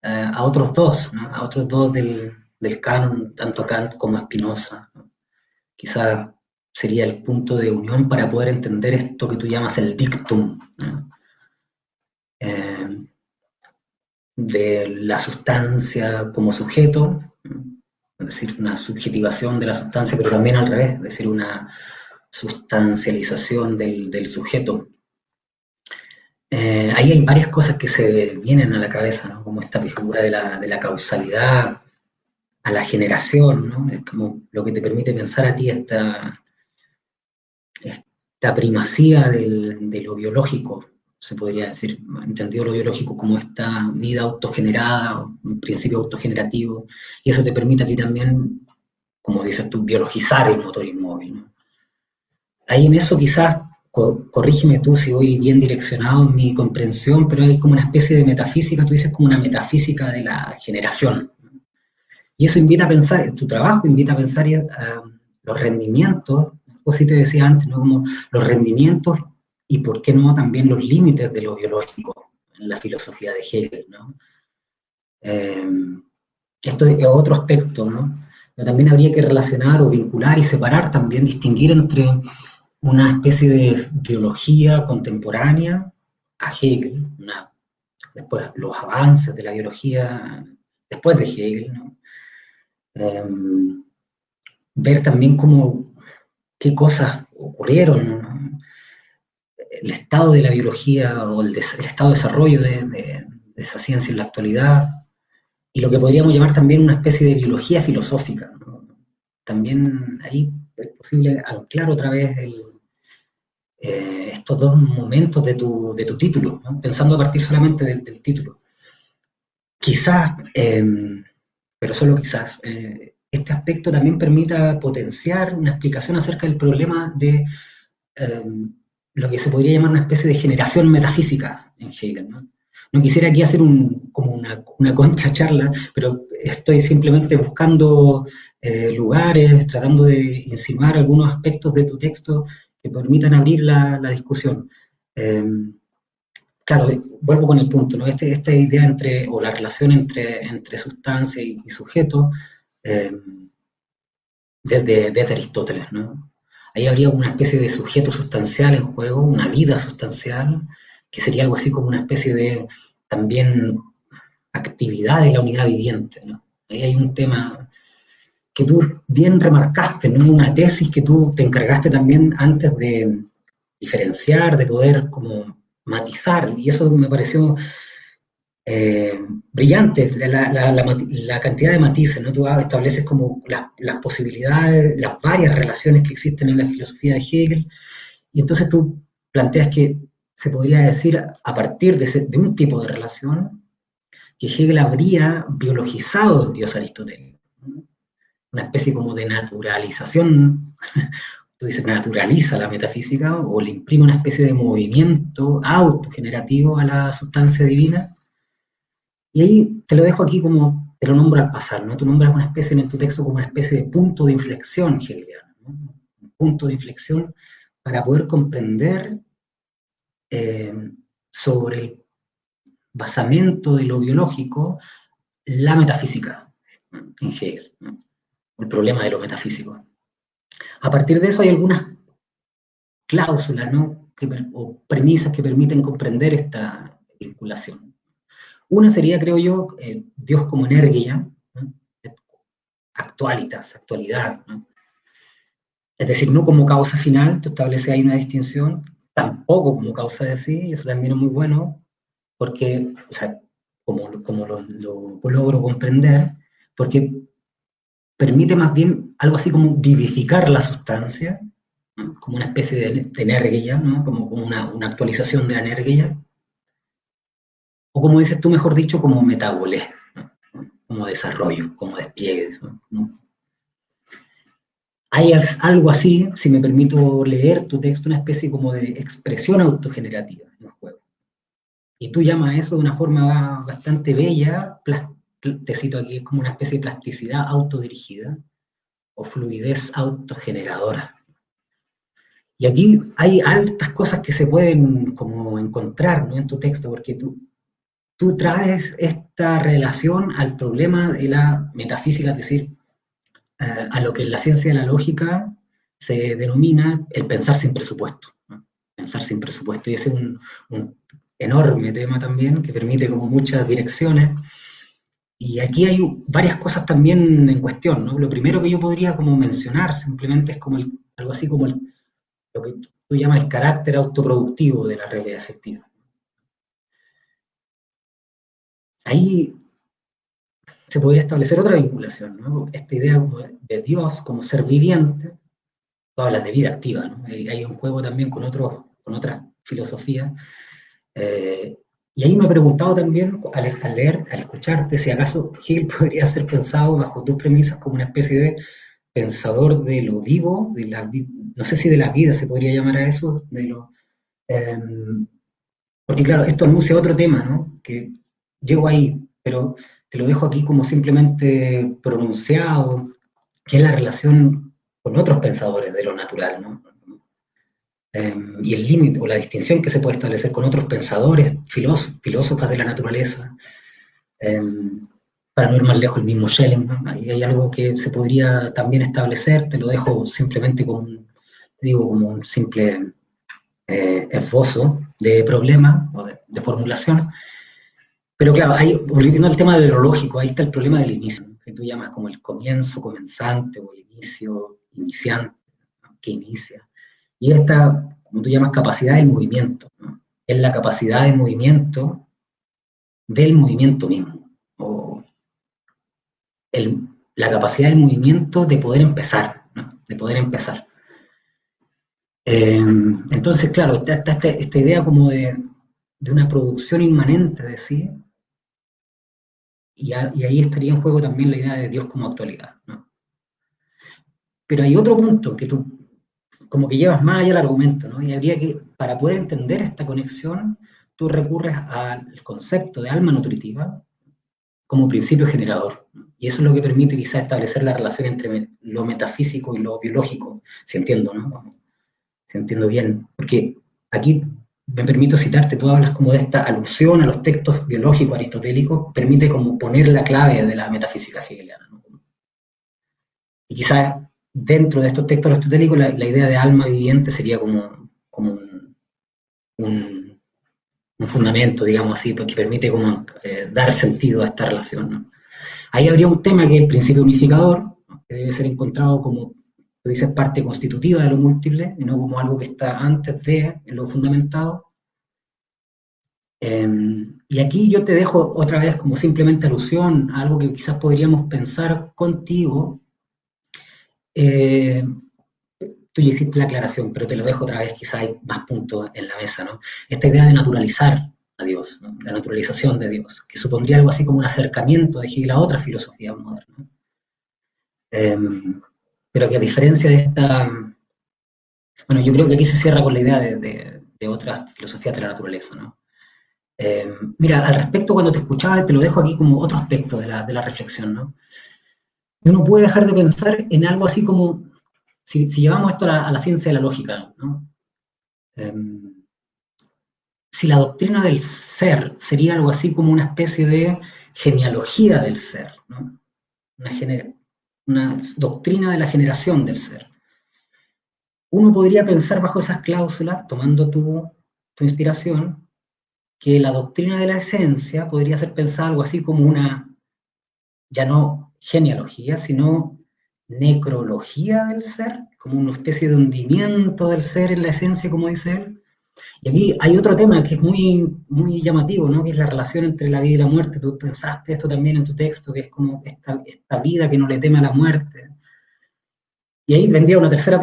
a otros dos, ¿no? A otros dos del canon, tanto Kant como Spinoza, ¿no? Quizás sería el punto de unión para poder entender esto que tú llamas el dictum, ¿no? De la sustancia como sujeto, ¿no? es decir, una subjetivación de la sustancia, pero también al revés, es decir, una sustancialización del sujeto. Ahí hay varias cosas que se vienen a la cabeza, ¿no? Como esta figura de la causalidad, a la generación, ¿no? Es como lo que te permite pensar a ti esta primacía de lo biológico, se podría decir, entendido lo biológico como esta vida autogenerada, un principio autogenerativo, y eso te permite a ti también, como dices tú, biologizar el motor inmóvil, ¿no? Ahí en eso quizás, corrígeme tú si voy bien direccionado en mi comprensión, pero hay como una especie de metafísica, tú dices como una metafísica de la generación. Y eso invita a pensar, tu trabajo invita a pensar los rendimientos, o si te decía antes, ¿no? Como los rendimientos y por qué no también los límites de lo biológico en la filosofía de Hegel, ¿no? Esto es otro aspecto, ¿no? Pero también habría que relacionar o vincular y separar, también distinguir entre una especie de biología contemporánea a Hegel, después los avances de la biología después de Hegel, ¿no? Ver también cómo, qué cosas ocurrieron, ¿no? El estado de la biología o el estado de desarrollo de esa ciencia en la actualidad, y lo que podríamos llamar también una especie de biología filosófica, ¿no? También ahí es posible anclar otra vez estos dos momentos de tu título, ¿no? Pensando a partir solamente del título. Quizás, pero solo quizás, este aspecto también permita potenciar una explicación acerca del problema de lo que se podría llamar una especie de generación metafísica en Hegel, ¿no? No quisiera aquí hacer como una contracharla, pero estoy simplemente buscando lugares, tratando de insinuar algunos aspectos de tu texto que permitan abrir la discusión. Claro, vuelvo con el punto, ¿no? Esta idea o la relación entre sustancia y sujeto, desde Aristóteles, ¿no? Ahí habría una especie de sujeto sustancial en juego, una vida sustancial, que sería algo así como una especie de también actividad de la unidad viviente, ¿no? Ahí hay un tema que tú bien remarcaste, ¿no? Una tesis que tú te encargaste también antes de diferenciar, de poder como matizar, y eso me pareció brillante, la cantidad de matices, ¿no? Tú estableces como las posibilidades, las varias relaciones que existen en la filosofía de Hegel, y entonces tú planteas que se podría decir, a partir de un tipo de relación, que Hegel habría biologizado el dios aristotélico, ¿no? Una especie como de naturalización, tú dices, naturaliza la metafísica, o le imprime una especie de movimiento autogenerativo a la sustancia divina. Y ahí te lo dejo aquí como, te lo nombro al pasar, ¿no? Tú nombras una especie en tu texto como una especie de punto de inflexión hegeliano, ¿no? Un punto de inflexión para poder comprender sobre el basamento de lo biológico la metafísica en Hegel, ¿no? El problema de lo metafísico. A partir de eso hay algunas cláusulas, ¿no? O premisas que permiten comprender esta vinculación. Una sería, creo yo, Dios como energía, ¿no? Actualitas, actualidad, ¿no? Es decir, no como causa final, tú estableces ahí una distinción, tampoco como causa de sí, y eso también es muy bueno, porque, o sea, como lo logro comprender, porque permite más bien algo así como vivificar la sustancia, ¿no? Como una especie de energía, ¿no? Como una actualización de la energía, o como dices tú, mejor dicho, como metabolés, ¿no? Como desarrollo, como despliegue, ¿no? Hay algo así, si me permito leer tu texto, una especie como de expresión autogenerativa en el juego. Y tú llamas eso de una forma bastante bella, te cito aquí, es como una especie de plasticidad autodirigida o fluidez autogeneradora. Y aquí hay altas cosas que se pueden como encontrar, ¿no? En tu texto, porque tú traes esta relación al problema de la metafísica, es decir, a lo que en la ciencia de la lógica se denomina el pensar sin presupuesto, ¿no? Pensar sin presupuesto, y ese es un enorme tema también que permite como muchas direcciones, Y aquí hay varias cosas también en cuestión, ¿no? Lo primero que yo podría como mencionar simplemente es como algo así como lo que tú llamas el carácter autoproductivo de la realidad efectiva. Ahí se podría establecer otra vinculación, ¿no? Esta idea como de Dios como ser viviente, tú hablas de vida activa, ¿no? Hay un juego también con otras filosofías. Y ahí me he preguntado también, al leer, al escucharte, si acaso Hegel podría ser pensado bajo tus premisas como una especie de pensador de lo vivo, no sé si de la vida se podría llamar a eso, eh, porque claro, esto anuncia otro tema, ¿no? Que llego ahí, pero te lo dejo aquí como simplemente pronunciado, que es la relación con otros pensadores de lo natural, ¿no? Y el límite o la distinción que se puede establecer con otros pensadores, filósofas de la naturaleza, para no ir más lejos, el mismo Schelling, ¿no? Ahí hay algo que se podría también establecer, te lo dejo simplemente como un simple esbozo de problema o de formulación. Pero claro, volviendo al tema de lo lógico, ahí está el problema del inicio, ¿no? Que tú llamas como el comienzo, comenzante, o el inicio, iniciante, ¿no? Que inicia. Y esta, como tú llamas, capacidad del movimiento, ¿no? Es la capacidad de movimiento del movimiento mismo, o la capacidad del movimiento de poder empezar, ¿no? De poder empezar. Entonces, claro, está esta idea como de una producción inmanente de sí, y ahí estaría en juego también la idea de Dios como actualidad, ¿no? Pero hay otro punto que tú como que llevas más allá el argumento, ¿no? Y habría que, para poder entender esta conexión, tú recurres al concepto de alma nutritiva como principio generador, ¿no? Y eso es lo que permite quizás establecer la relación entre lo metafísico y lo biológico, si entiendo, ¿no? Si entiendo bien, porque aquí me permito citarte, tú hablas como de esta alusión a los textos biológicos aristotélicos, permite como poner la clave de la metafísica hegeliana, ¿no? Y quizás dentro de estos textos aristotélicos la idea de alma viviente sería como un fundamento, digamos así, que permite como dar sentido a esta relación, ¿no? Ahí habría un tema que es el principio unificador, ¿no? Que debe ser encontrado como, tú dices, parte constitutiva de lo múltiple, y no como algo que está antes de lo fundamentado. Y aquí yo te dejo otra vez como simplemente alusión a algo que quizás podríamos pensar contigo. Tú ya hiciste la aclaración, pero te lo dejo otra vez, quizás hay más puntos en la mesa, ¿no? Esta idea de naturalizar a Dios, ¿no? La naturalización de Dios, que supondría algo así como un acercamiento de Hegel a otra filosofía moderna. Pero que a diferencia de esta... Bueno, yo creo que aquí se cierra con la idea de otras filosofías de la naturaleza, ¿no? Mira, al respecto, cuando te escuchaba, te lo dejo aquí como otro aspecto de la reflexión, ¿no? Uno puede dejar de pensar en algo así como, si llevamos esto a la ciencia de la lógica, ¿no? Si la doctrina del ser sería algo así como una especie de genealogía del ser, ¿no? Una doctrina de la generación del ser. Uno podría pensar bajo esas cláusulas, tomando tu inspiración, que la doctrina de la esencia podría ser pensada algo así como una, ya no genealogía, sino necrología del ser, como una especie de hundimiento del ser en la esencia, como dice él. Y aquí hay otro tema que es muy, muy llamativo, ¿no? Que es la relación entre la vida y la muerte. Tú pensaste esto también en tu texto, que es como esta vida que no le teme a la muerte. Y ahí vendría un tercer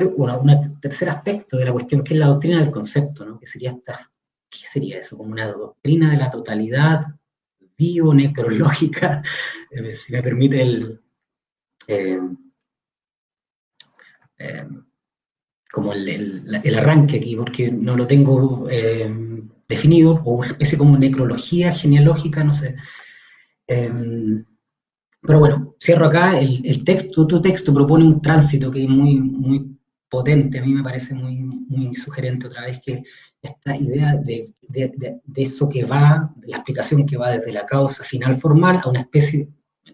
aspecto de la cuestión, que es la doctrina del concepto, ¿no? Que sería ¿qué sería eso? Como una doctrina de la totalidad bio-necrológica, si me permite como el arranque aquí, porque no lo tengo definido, o una especie como necrología genealógica, no sé. Pero bueno, cierro acá, tu texto propone un tránsito que es muy, muy potente, a mí me parece muy, muy sugerente otra vez, que esta idea de eso que va, de la explicación que va desde la causa final formal a una especie,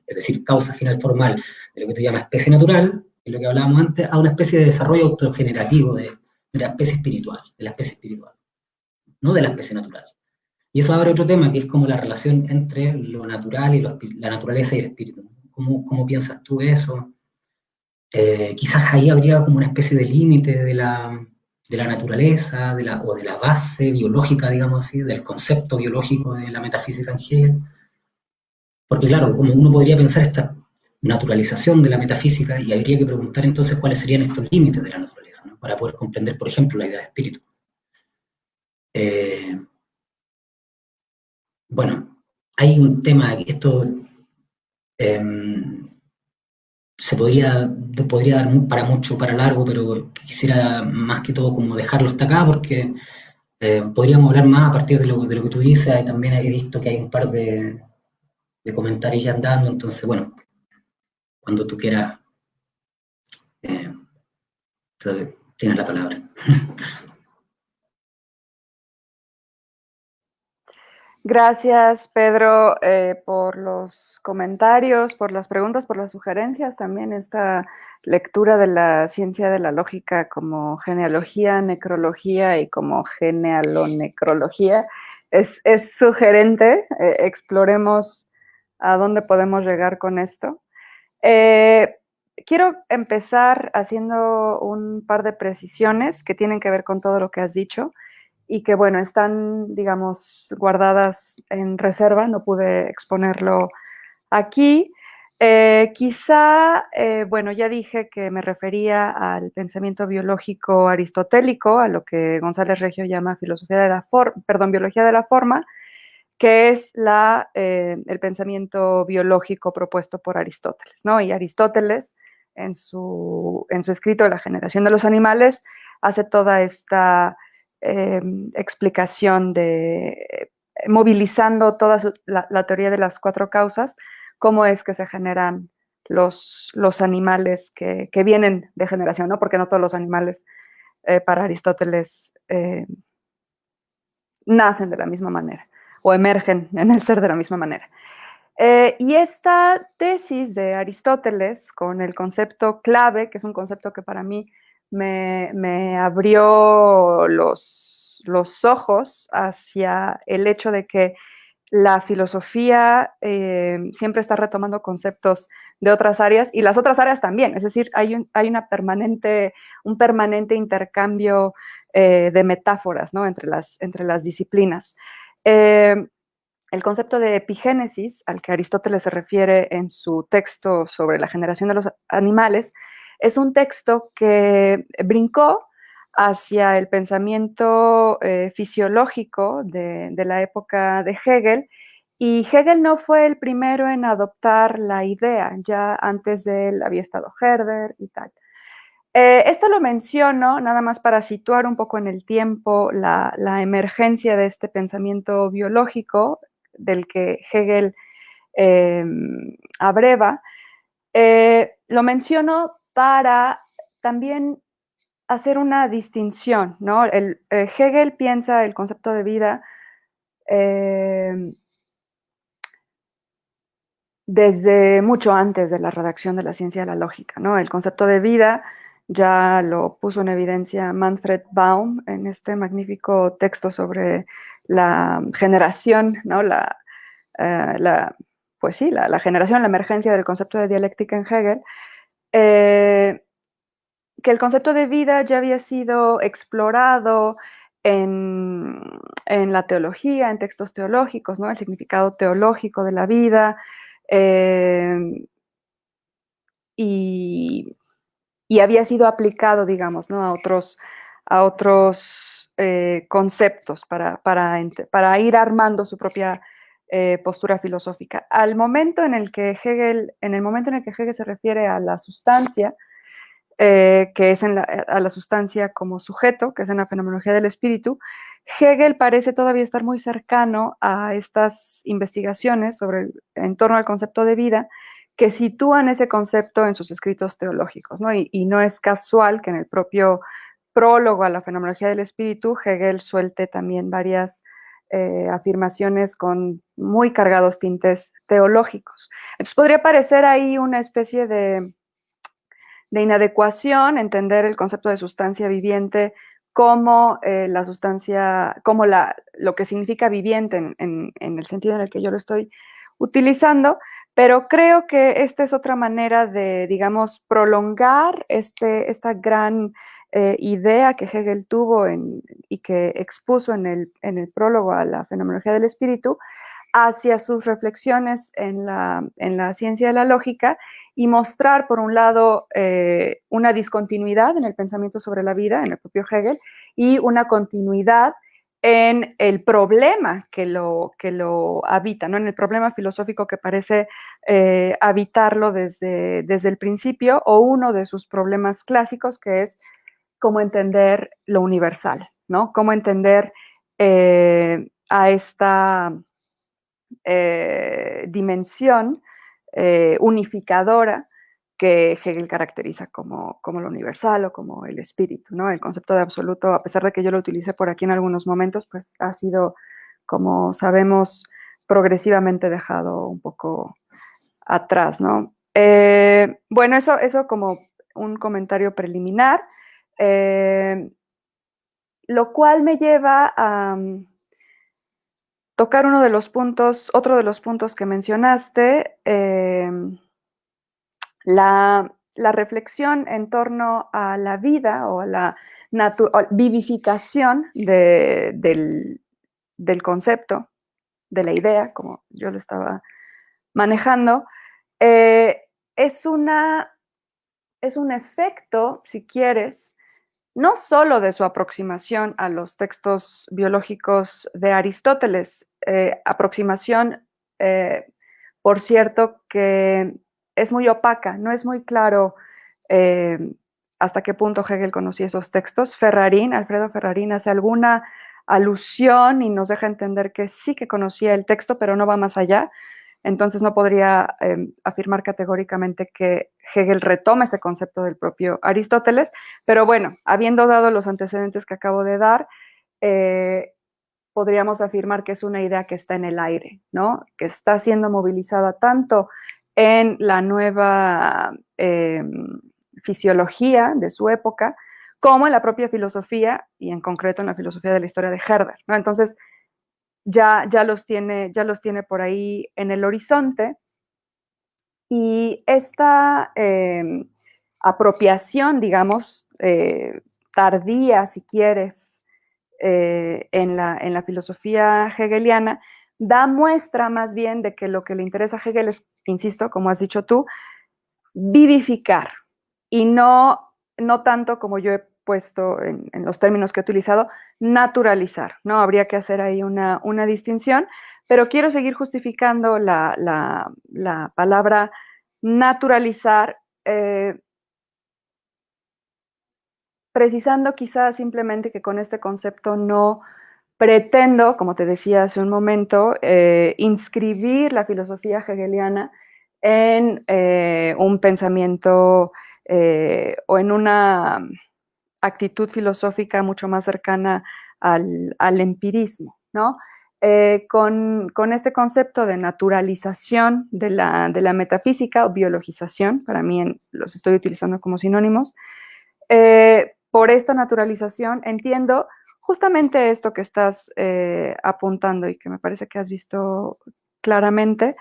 es decir, causa final formal de lo que tú llamas especie natural, que es lo que hablábamos antes, a una especie de desarrollo autogenerativo de la especie espiritual, no de la especie natural. Y eso abre otro tema, que es como la relación entre lo natural y la naturaleza y el espíritu. ¿Cómo piensas tú eso? Quizás ahí habría como una especie de límite de la naturaleza, o de la base biológica, digamos así, del concepto biológico de la metafísica en Hegel. Porque claro, como uno podría pensar esta naturalización de la metafísica, y habría que preguntar entonces cuáles serían estos límites de la naturaleza, ¿no? Para poder comprender, por ejemplo, la idea de espíritu. Bueno, hay un tema, esto podría dar para mucho, para largo, pero quisiera más que todo como dejarlo hasta acá, porque podríamos hablar más a partir de lo que tú dices, y también he visto que hay un par de comentarios ya andando, entonces, bueno, cuando tú quieras, eh, tienes la palabra. Gracias, Pedro, por los comentarios, por las preguntas, por las sugerencias. También esta lectura de la ciencia de la lógica como genealogía, necrología y como genealonecrología es sugerente. Exploremos a dónde podemos llegar con esto. Quiero empezar haciendo un par de precisiones que tienen que ver con todo lo que has dicho y que, bueno, están, digamos, guardadas en reserva, no pude exponerlo aquí. Bueno, ya dije que me refería al pensamiento biológico aristotélico, a lo que González Reggio llama biología de la forma, que es el pensamiento biológico propuesto por Aristóteles, ¿no? Y Aristóteles, en su escrito La generación de los animales, hace toda esta explicación movilizando toda la teoría de las cuatro causas, cómo es que se generan los animales que vienen de generación, ¿no? Porque no todos los animales para Aristóteles nacen de la misma manera o emergen en el ser de la misma manera. Y esta tesis de Aristóteles con el concepto clave, que es un concepto que para mí me abrió los ojos hacia el hecho de que la filosofía siempre está retomando conceptos de otras áreas y las otras áreas también, es decir, hay un permanente intercambio de metáforas, ¿no? entre las disciplinas. El concepto de epigénesis, al que Aristóteles se refiere en su texto sobre la generación de los animales, es un texto que brincó hacia el pensamiento fisiológico de la época de Hegel, y Hegel no fue el primero en adoptar la idea, ya antes de él había estado Herder y tal. Esto lo menciono nada más para situar un poco en el tiempo la emergencia de este pensamiento biológico del que Hegel abreva. Lo menciono para también hacer una distinción, ¿no? Hegel piensa el concepto de vida desde mucho antes de la redacción de la ciencia de la lógica, ¿no? El concepto de vida ya lo puso en evidencia Manfred Baum en este magnífico texto sobre la generación, ¿no? Pues sí, la generación, la emergencia del concepto de dialéctica en Hegel, que el concepto de vida ya había sido explorado en la teología, en textos teológicos, ¿no? El significado teológico de la vida, y había sido aplicado, digamos, ¿no? a otros conceptos para ir armando su propia postura filosófica. En el momento en el que Hegel se refiere a la sustancia, que es a la sustancia como sujeto, que es en la fenomenología del espíritu, Hegel parece todavía estar muy cercano a estas investigaciones en torno al concepto de vida, que sitúan ese concepto en sus escritos teológicos, ¿no? Y no es casual que en el propio prólogo a la fenomenología del espíritu, Hegel suelte también varias afirmaciones con muy cargados tintes teológicos. Entonces podría parecer ahí una especie de inadecuación entender el concepto de sustancia viviente como la sustancia, como lo que significa viviente en el sentido en el que yo lo estoy utilizando, pero creo que esta es otra manera de, digamos, prolongar esta gran idea que Hegel tuvo y que expuso en el prólogo a la fenomenología del espíritu, hacia sus reflexiones en la ciencia de la lógica y mostrar, por un lado, una discontinuidad en el pensamiento sobre la vida, en el propio Hegel, y una continuidad en el problema que lo habita, ¿no? En el problema filosófico que parece habitarlo desde el principio, o uno de sus problemas clásicos, que es cómo entender lo universal, ¿no? Cómo entender a esta dimensión unificadora que Hegel caracteriza como lo universal o como el espíritu, ¿no? El concepto de absoluto, a pesar de que yo lo utilicé por aquí en algunos momentos, pues ha sido, como sabemos, progresivamente dejado un poco atrás, ¿no? Bueno, eso como un comentario preliminar, lo cual me lleva a tocar otro de los puntos que mencionaste, la reflexión en torno a la vida o a la vivificación del concepto, de la idea, como yo lo estaba manejando, es un efecto, si quieres, no solo de su aproximación a los textos biológicos de Aristóteles, aproximación, por cierto, que es muy opaca, no es muy claro eh, hasta qué punto Hegel conocía esos textos. Alfredo Ferrarín, hace alguna alusión y nos deja entender que sí que conocía el texto, pero no va más allá. Entonces no podría afirmar categóricamente que Hegel retome ese concepto del propio Aristóteles, pero bueno, habiendo dado los antecedentes que acabo de dar, podríamos afirmar que es una idea que está en el aire, ¿no? Que está siendo movilizada tanto en la nueva fisiología de su época, como en la propia filosofía, y en concreto en la filosofía de la historia de Herder, ¿no? Entonces, ya los tiene por ahí en el horizonte, y esta apropiación, digamos, tardía, si quieres, en la filosofía hegeliana, da muestra más bien de que lo que le interesa a Hegel es, insisto, como has dicho tú, vivificar, y no tanto, como yo he puesto en los términos que he utilizado, naturalizar, ¿no? Habría que hacer ahí una distinción, pero quiero seguir justificando la palabra naturalizar, precisando quizás simplemente que con este concepto no pretendo, como te decía hace un momento, inscribir la filosofía hegeliana en un pensamiento o en una actitud filosófica mucho más cercana al empirismo, ¿no? Con este concepto de naturalización de la metafísica o biologización, para mí los estoy utilizando como sinónimos, por esta naturalización entiendo justamente esto que estás apuntando y que me parece que has visto claramente,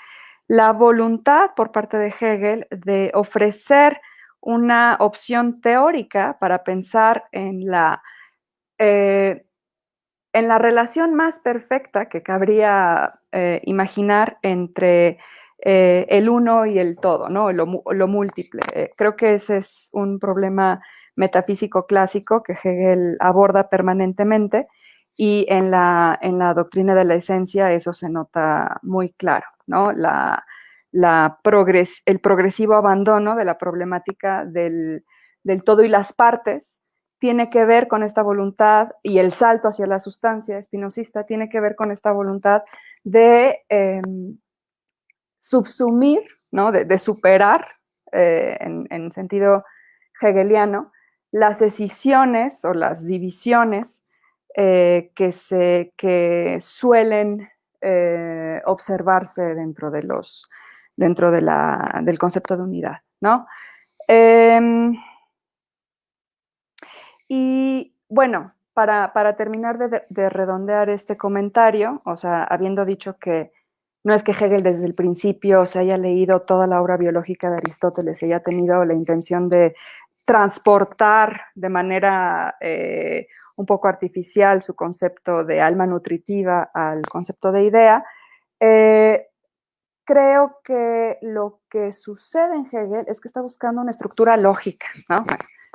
la voluntad por parte de Hegel de ofrecer una opción teórica para pensar en la relación más perfecta que cabría imaginar entre el uno y el todo, ¿no? Lo múltiple. Creo que ese es un problema metafísico clásico que Hegel aborda permanentemente, y en la doctrina de la esencia eso se nota muy claro, ¿no? El progresivo abandono de la problemática del todo y las partes tiene que ver con esta voluntad, y el salto hacia la sustancia espinosista tiene que ver con esta voluntad de subsumir, ¿no? de superar, en sentido hegeliano, las escisiones o las divisiones que suelen observarse dentro del concepto de unidad, ¿no? Y bueno, para terminar de redondear este comentario, o sea, habiendo dicho que no es que Hegel desde el principio se haya leído toda la obra biológica de Aristóteles y haya tenido la intención de transportar de manera un poco artificial su concepto de alma nutritiva al concepto de idea, creo que lo que sucede en Hegel es que está buscando una estructura lógica, ¿no?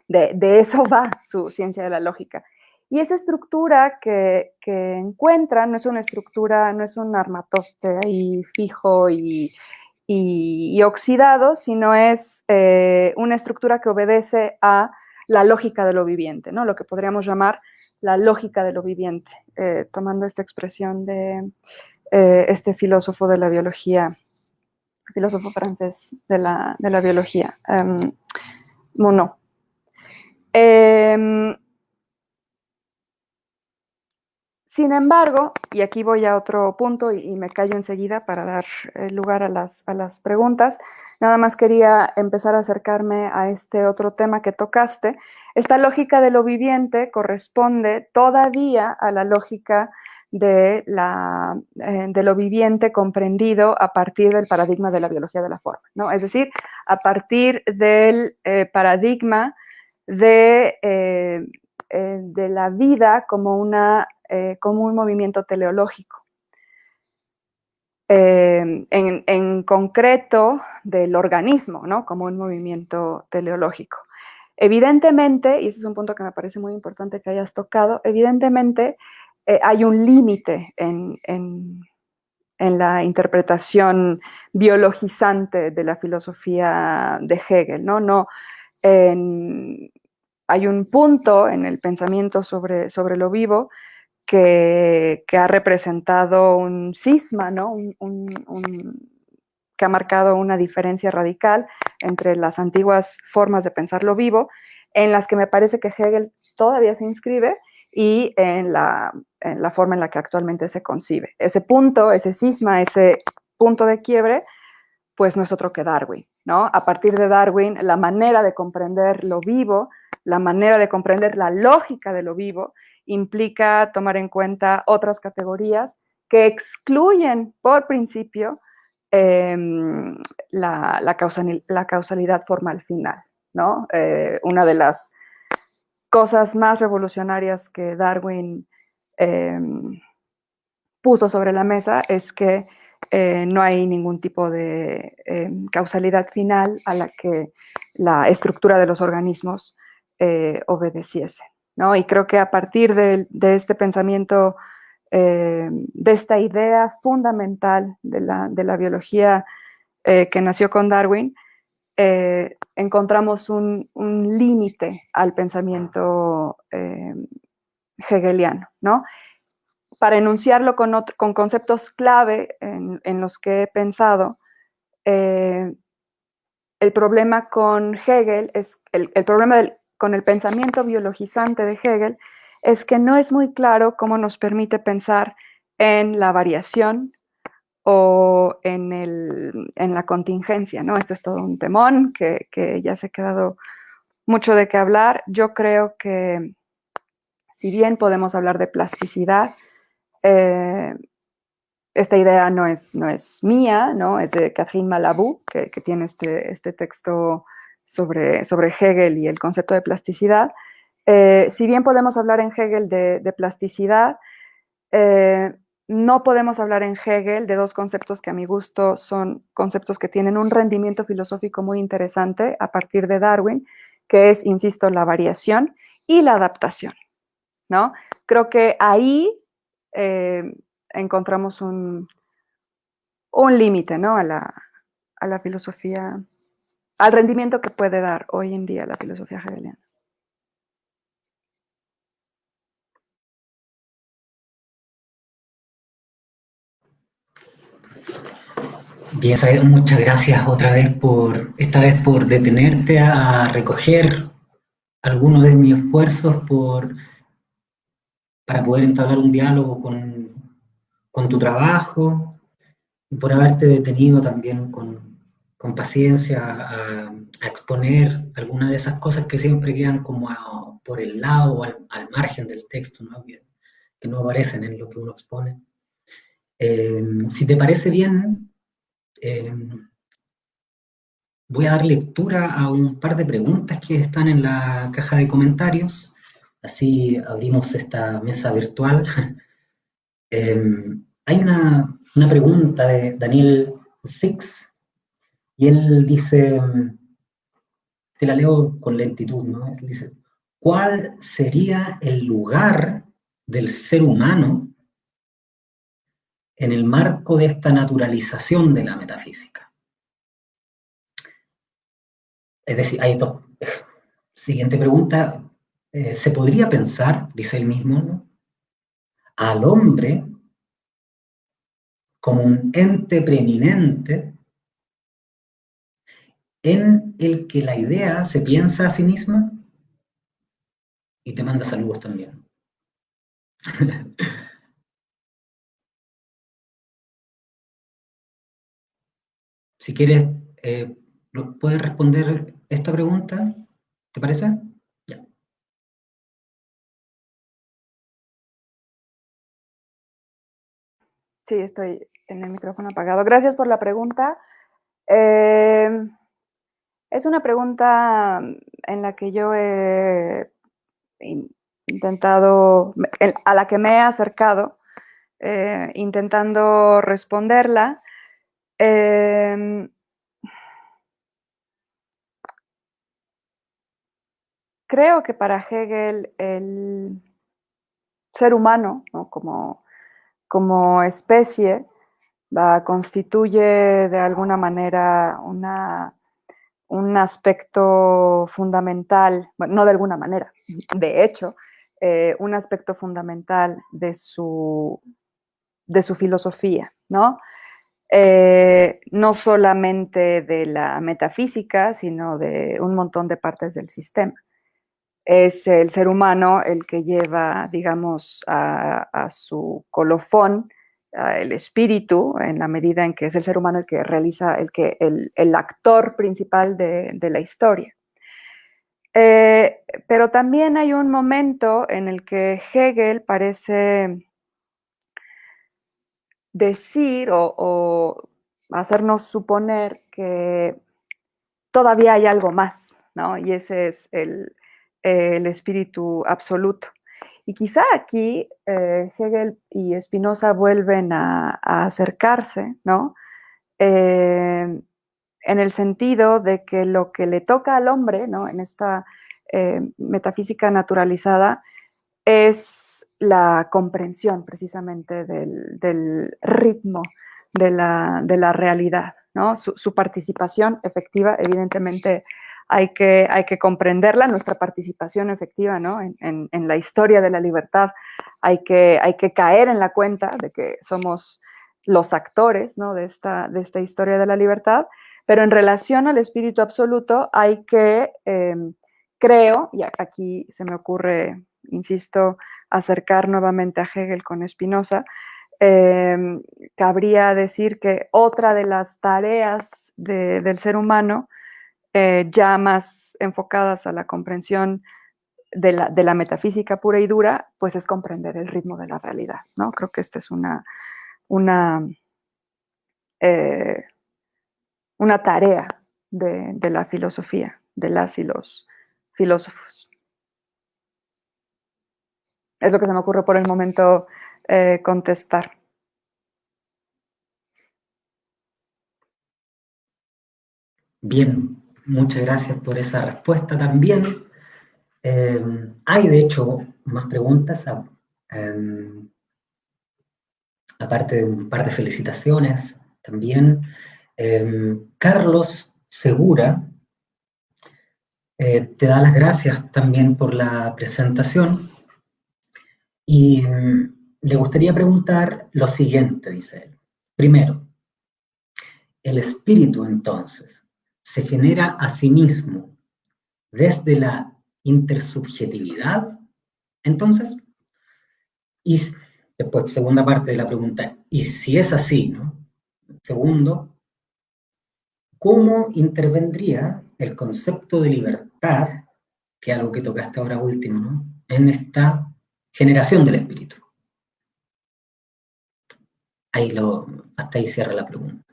De eso va su ciencia de la lógica. Y esa estructura que encuentra no es una estructura, no es un armatoste ahí fijo y oxidado, sino es una estructura que obedece a la lógica de lo viviente, ¿no? Lo que podríamos llamar la lógica de lo viviente, tomando esta expresión de este filósofo de la biología, filósofo francés de la biología, Monod. Sin embargo, y aquí voy a otro punto y me callo enseguida para dar lugar a las preguntas, nada más quería empezar a acercarme a este otro tema que tocaste. Esta lógica de lo viviente corresponde todavía a la lógica de lo viviente comprendido a partir del paradigma de la biología de la forma, ¿no? Es decir, a partir del paradigma de la vida como un movimiento teleológico. En concreto, del organismo, ¿no? Como un movimiento teleológico. Evidentemente, y este es un punto que me parece muy importante que hayas tocado, evidentemente hay un límite en la interpretación biologizante de la filosofía de Hegel, ¿no? Hay un punto en el pensamiento sobre lo vivo que ha representado un cisma, ¿no? Que ha marcado una diferencia radical entre las antiguas formas de pensar lo vivo, en las que me parece que Hegel todavía se inscribe, y en la forma en la que actualmente se concibe. Ese punto, ese cisma, ese punto de quiebre, pues no es otro que Darwin, ¿no? A partir de Darwin, la manera de comprender lo vivo, la manera de comprender la lógica de lo vivo, implica tomar en cuenta otras categorías que excluyen por principio la causalidad formal final, ¿no? Una de las cosas más revolucionarias que Darwin puso sobre la mesa es que no hay ningún tipo de causalidad final a la que la estructura de los organismos obedeciese, ¿no? Y creo que a partir de este pensamiento, de esta idea fundamental de la biología que nació con Darwin, encontramos un límite al pensamiento hegeliano, ¿no? Para enunciarlo con conceptos clave en los que he pensado, el problema con Hegel es, el problema con el pensamiento biologizante de Hegel es que no es muy claro cómo nos permite pensar en la variación o en la contingencia, ¿no? Esto es todo un temón que ya se ha quedado mucho de qué hablar. Yo creo que si bien podemos hablar de plasticidad, esta idea no es mía, ¿no? Es de Catherine Malabou, que tiene este texto sobre Hegel y el concepto de plasticidad. Si bien podemos hablar en Hegel de plasticidad, no podemos hablar en Hegel de dos conceptos que a mi gusto son conceptos que tienen un rendimiento filosófico muy interesante a partir de Darwin, que es, insisto, la variación y la adaptación, ¿no? Creo que ahí encontramos un límite, ¿no? A la filosofía, al rendimiento que puede dar hoy en día la filosofía hegeliana. Bien, Said, muchas gracias otra vez esta vez por detenerte a recoger algunos de mis esfuerzos para poder entablar un diálogo con tu trabajo, y por haberte detenido también con paciencia a exponer algunas de esas cosas que siempre quedan como por el lado o al margen del texto, ¿no? Que no aparecen en lo que uno expone. Si te parece bien, voy a dar lectura a un par de preguntas que están en la caja de comentarios. Así abrimos esta mesa virtual. Hay una pregunta de Daniel Six, y él dice, te la leo con lentitud, ¿no? Él dice, ¿cuál sería el lugar del ser humano en el marco de esta naturalización de la metafísica? Es decir, hay dos. Siguiente pregunta, ¿se podría pensar, dice él mismo, ¿no?, al hombre como un ente preeminente en el que la idea se piensa a sí misma? Y te manda saludos también. Si quieres, ¿puedes responder esta pregunta? ¿Te parece? Ya. Sí, estoy en el micrófono apagado. Gracias por la pregunta. Es una pregunta en la que yo he intentado, a la que me he acercado, intentando responderla. Creo que para Hegel el ser humano, ¿no?, como especie, constituye de alguna manera un aspecto fundamental, bueno, no de alguna manera, de hecho, un aspecto fundamental de su filosofía, ¿no? No solamente de la metafísica, sino de un montón de partes del sistema. Es el ser humano el que lleva, digamos, a su colofón el espíritu, en la medida en que es el ser humano el que realiza, el actor principal de la historia. Pero también hay un momento en el que Hegel parece decir o hacernos suponer que todavía hay algo más, ¿no? Y ese es el espíritu absoluto. Y quizá aquí Hegel y Spinoza vuelven a acercarse, ¿no? En el sentido de que lo que le toca al hombre, ¿no?, en esta metafísica naturalizada, es la comprensión precisamente del ritmo de la realidad, ¿no? Su participación efectiva, evidentemente hay que comprenderla, nuestra participación efectiva, ¿no?, en la historia de la libertad. Hay que caer en la cuenta de que somos los actores, ¿no?, de esta historia de la libertad, pero en relación al espíritu absoluto hay que, creo, y aquí se me ocurre, insisto, acercar nuevamente a Hegel con Spinoza, cabría decir que otra de las tareas del ser humano, ya más enfocadas a la comprensión de la metafísica pura y dura, pues es comprender el ritmo de la realidad, ¿no? Creo que esta es una tarea de la filosofía, de las y los filósofos. Es lo que se me ocurre por el momento contestar. Bien, muchas gracias por esa respuesta también. Hay, de hecho, más preguntas, aparte de un par de felicitaciones también. Carlos Segura te da las gracias también por la presentación y le gustaría preguntar lo siguiente, dice él. Primero, el espíritu entonces se genera a sí mismo desde la intersubjetividad, entonces, y después, segunda parte de la pregunta, y si es así, ¿no? Segundo, ¿cómo intervendría el concepto de libertad que es algo que tocaste ahora último, ¿no? En esta generación del espíritu. Hasta ahí cierra la pregunta.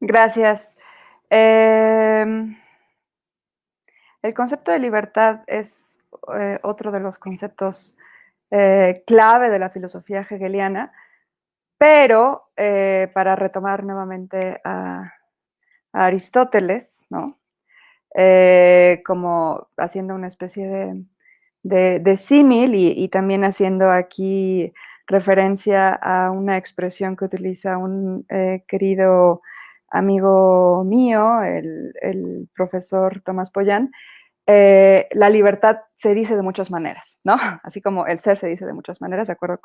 Gracias. El concepto de libertad es otro de los conceptos clave de la filosofía hegeliana, pero para retomar nuevamente a Aristóteles, ¿no? Como haciendo una especie de símil y también haciendo aquí referencia a una expresión que utiliza un querido amigo mío, el profesor Tomás Pollán. La libertad se dice de muchas maneras, ¿no? Así como el ser se dice de muchas maneras, de acuerdo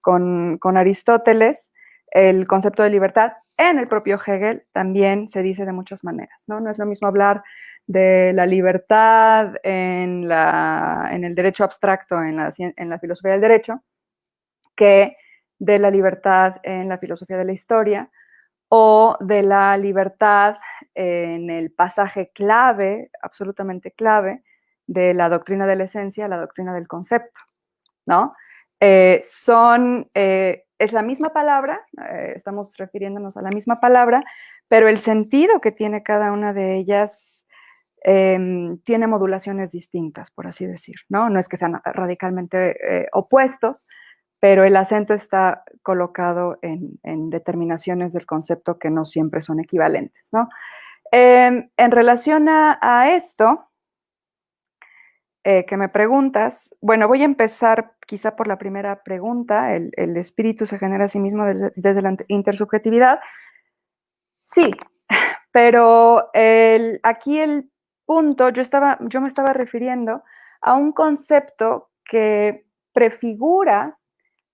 con Aristóteles, el concepto de libertad en el propio Hegel también se dice de muchas maneras, ¿no? No es lo mismo hablar de la libertad en el derecho abstracto, en la filosofía del derecho, que de la libertad en la filosofía de la historia, o de la libertad en el pasaje clave, absolutamente clave, de la doctrina de la esencia, la doctrina del concepto, ¿no? Es la misma palabra, estamos refiriéndonos a la misma palabra, pero el sentido que tiene cada una de ellas tiene modulaciones distintas, por así decir, ¿no? No es que sean radicalmente opuestos, pero el acento está colocado en determinaciones del concepto que no siempre son equivalentes, ¿no? En relación a esto que me preguntas, bueno, voy a empezar quizá por la primera pregunta, ¿el espíritu se genera a sí mismo desde la intersubjetividad? Sí, pero aquí el punto, yo me estaba refiriendo a un concepto que prefigura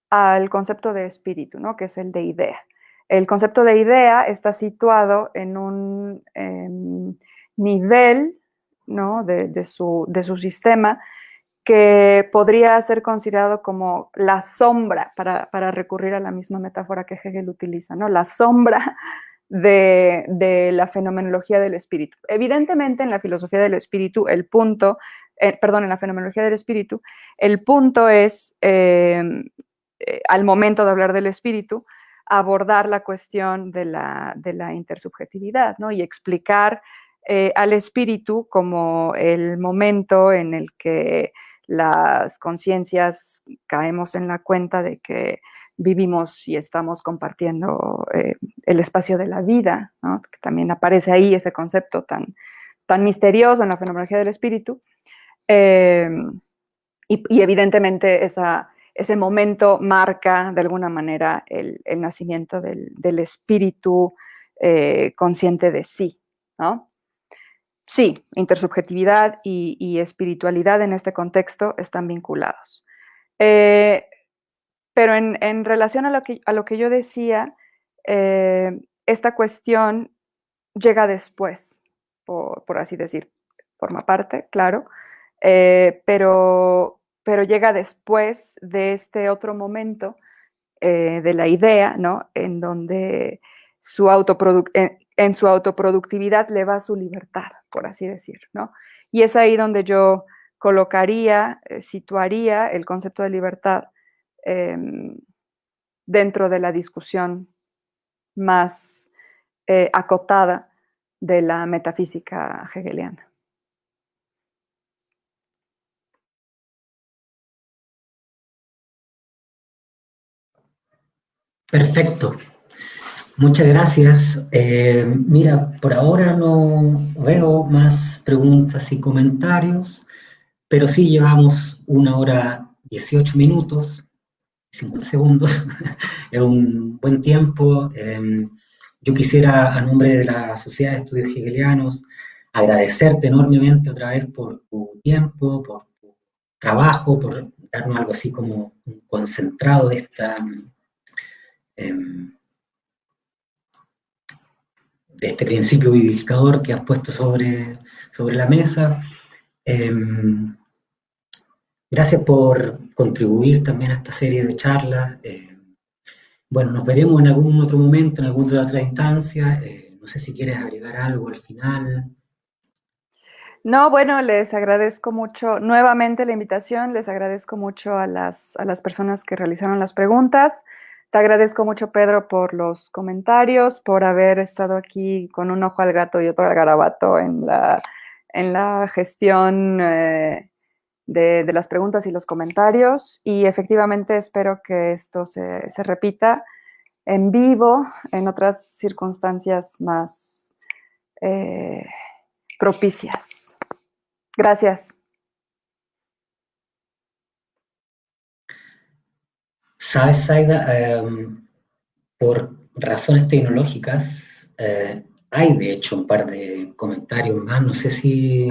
al concepto de espíritu, ¿no? Que es el de idea. El concepto de idea está situado en un nivel, ¿no? de su sistema que podría ser considerado como la sombra, para recurrir a la misma metáfora que Hegel utiliza, ¿no? La sombra de la fenomenología del espíritu. Evidentemente, en la filosofía del espíritu, en la fenomenología del espíritu, el punto es, al momento de hablar del espíritu, abordar la cuestión de la intersubjetividad, ¿no? Y explicar al espíritu como el momento en el que las conciencias caemos en la cuenta de que vivimos y estamos compartiendo el espacio de la vida, ¿no? Que también aparece ahí ese concepto tan misterioso en la fenomenología del espíritu. Y evidentemente ese momento marca de alguna manera el nacimiento del espíritu consciente de sí, ¿no? Sí, intersubjetividad y espiritualidad en este contexto están vinculados. Pero en relación a lo que yo decía, esta cuestión llega después, por así decir, forma parte, claro, pero llega después de este otro momento de la idea, ¿no? En donde en su autoproductividad le va su libertad, por así decir, ¿no? Y es ahí donde yo colocaría, situaría el concepto de libertad dentro de la discusión más acotada de la metafísica hegeliana. Perfecto. Muchas gracias. Mira, por ahora no veo más preguntas y comentarios, pero sí llevamos 1 hora 18 minutos, 50 segundos. Es un buen tiempo. Yo quisiera, a nombre de la Sociedad de Estudios Hegelianos, agradecerte enormemente otra vez por tu tiempo, por tu trabajo, por darnos algo así como un concentrado de este principio vivificador que has puesto sobre la mesa. Gracias por contribuir también a esta serie de charlas. Bueno, nos veremos en algún otro momento, en alguna otra instancia. No sé si quieres agregar algo al final. No, bueno, les agradezco mucho nuevamente la invitación, les agradezco mucho a las personas que realizaron las preguntas. Te agradezco mucho, Pedro, por los comentarios, por haber estado aquí con un ojo al gato y otro al garabato en la gestión de las preguntas y los comentarios. Y efectivamente espero que esto se repita en vivo, en otras circunstancias más propicias. Gracias. Sabes, Zaida, por razones tecnológicas, hay de hecho un par de comentarios más. No sé si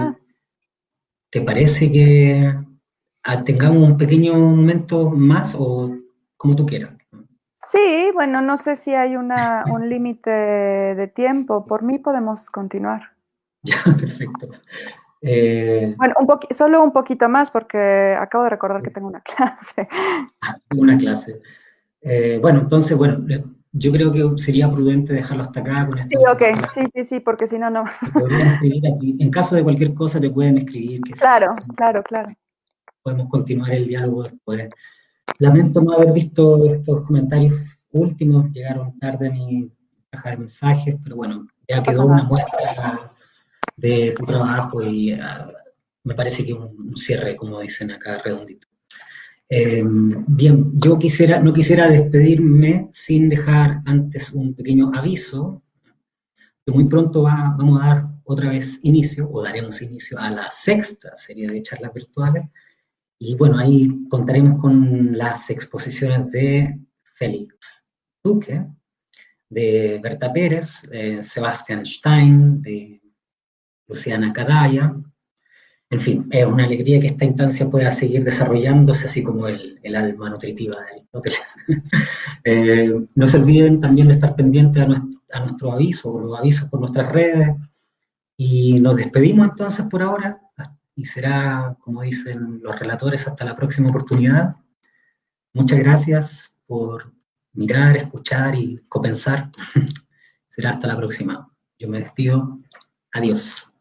te parece que tengamos un pequeño momento más o como tú quieras. Sí, bueno, no sé si hay un límite de tiempo. Por mí podemos continuar. Ya, perfecto. Bueno, solo un poquito más porque acabo de recordar que tengo una clase. Una clase. Bueno, entonces, bueno, yo creo que sería prudente dejarlo hasta acá con Sí, esta última ok, clase. sí, porque si no, no. Te podrían escribir aquí. En caso de cualquier cosa, te pueden escribir, que Claro, claro, claro. podemos continuar el diálogo después. Lamento no haber visto estos comentarios últimos, llegaron tarde a mi caja de mensajes, pero bueno, ya No pasa quedó una nada. muestra de tu trabajo y me parece que un cierre, como dicen acá, redondito. Bien, yo no quisiera despedirme sin dejar antes un pequeño aviso, que muy pronto vamos a dar otra vez inicio, o daremos inicio a la sexta serie de charlas virtuales, y bueno, ahí contaremos con las exposiciones de Félix Duque, de Berta Pérez, de Sebastián Stein, de Luciana Cadaya. En fin, es una alegría que esta instancia pueda seguir desarrollándose, así como el alma nutritiva de Aristóteles. No se olviden también de estar pendientes a nuestro aviso, los avisos por nuestras redes. Y nos despedimos entonces por ahora, y será, como dicen los relatores, hasta la próxima oportunidad. Muchas gracias por mirar, escuchar y copensar. Será hasta la próxima. Yo me despido. Adiós.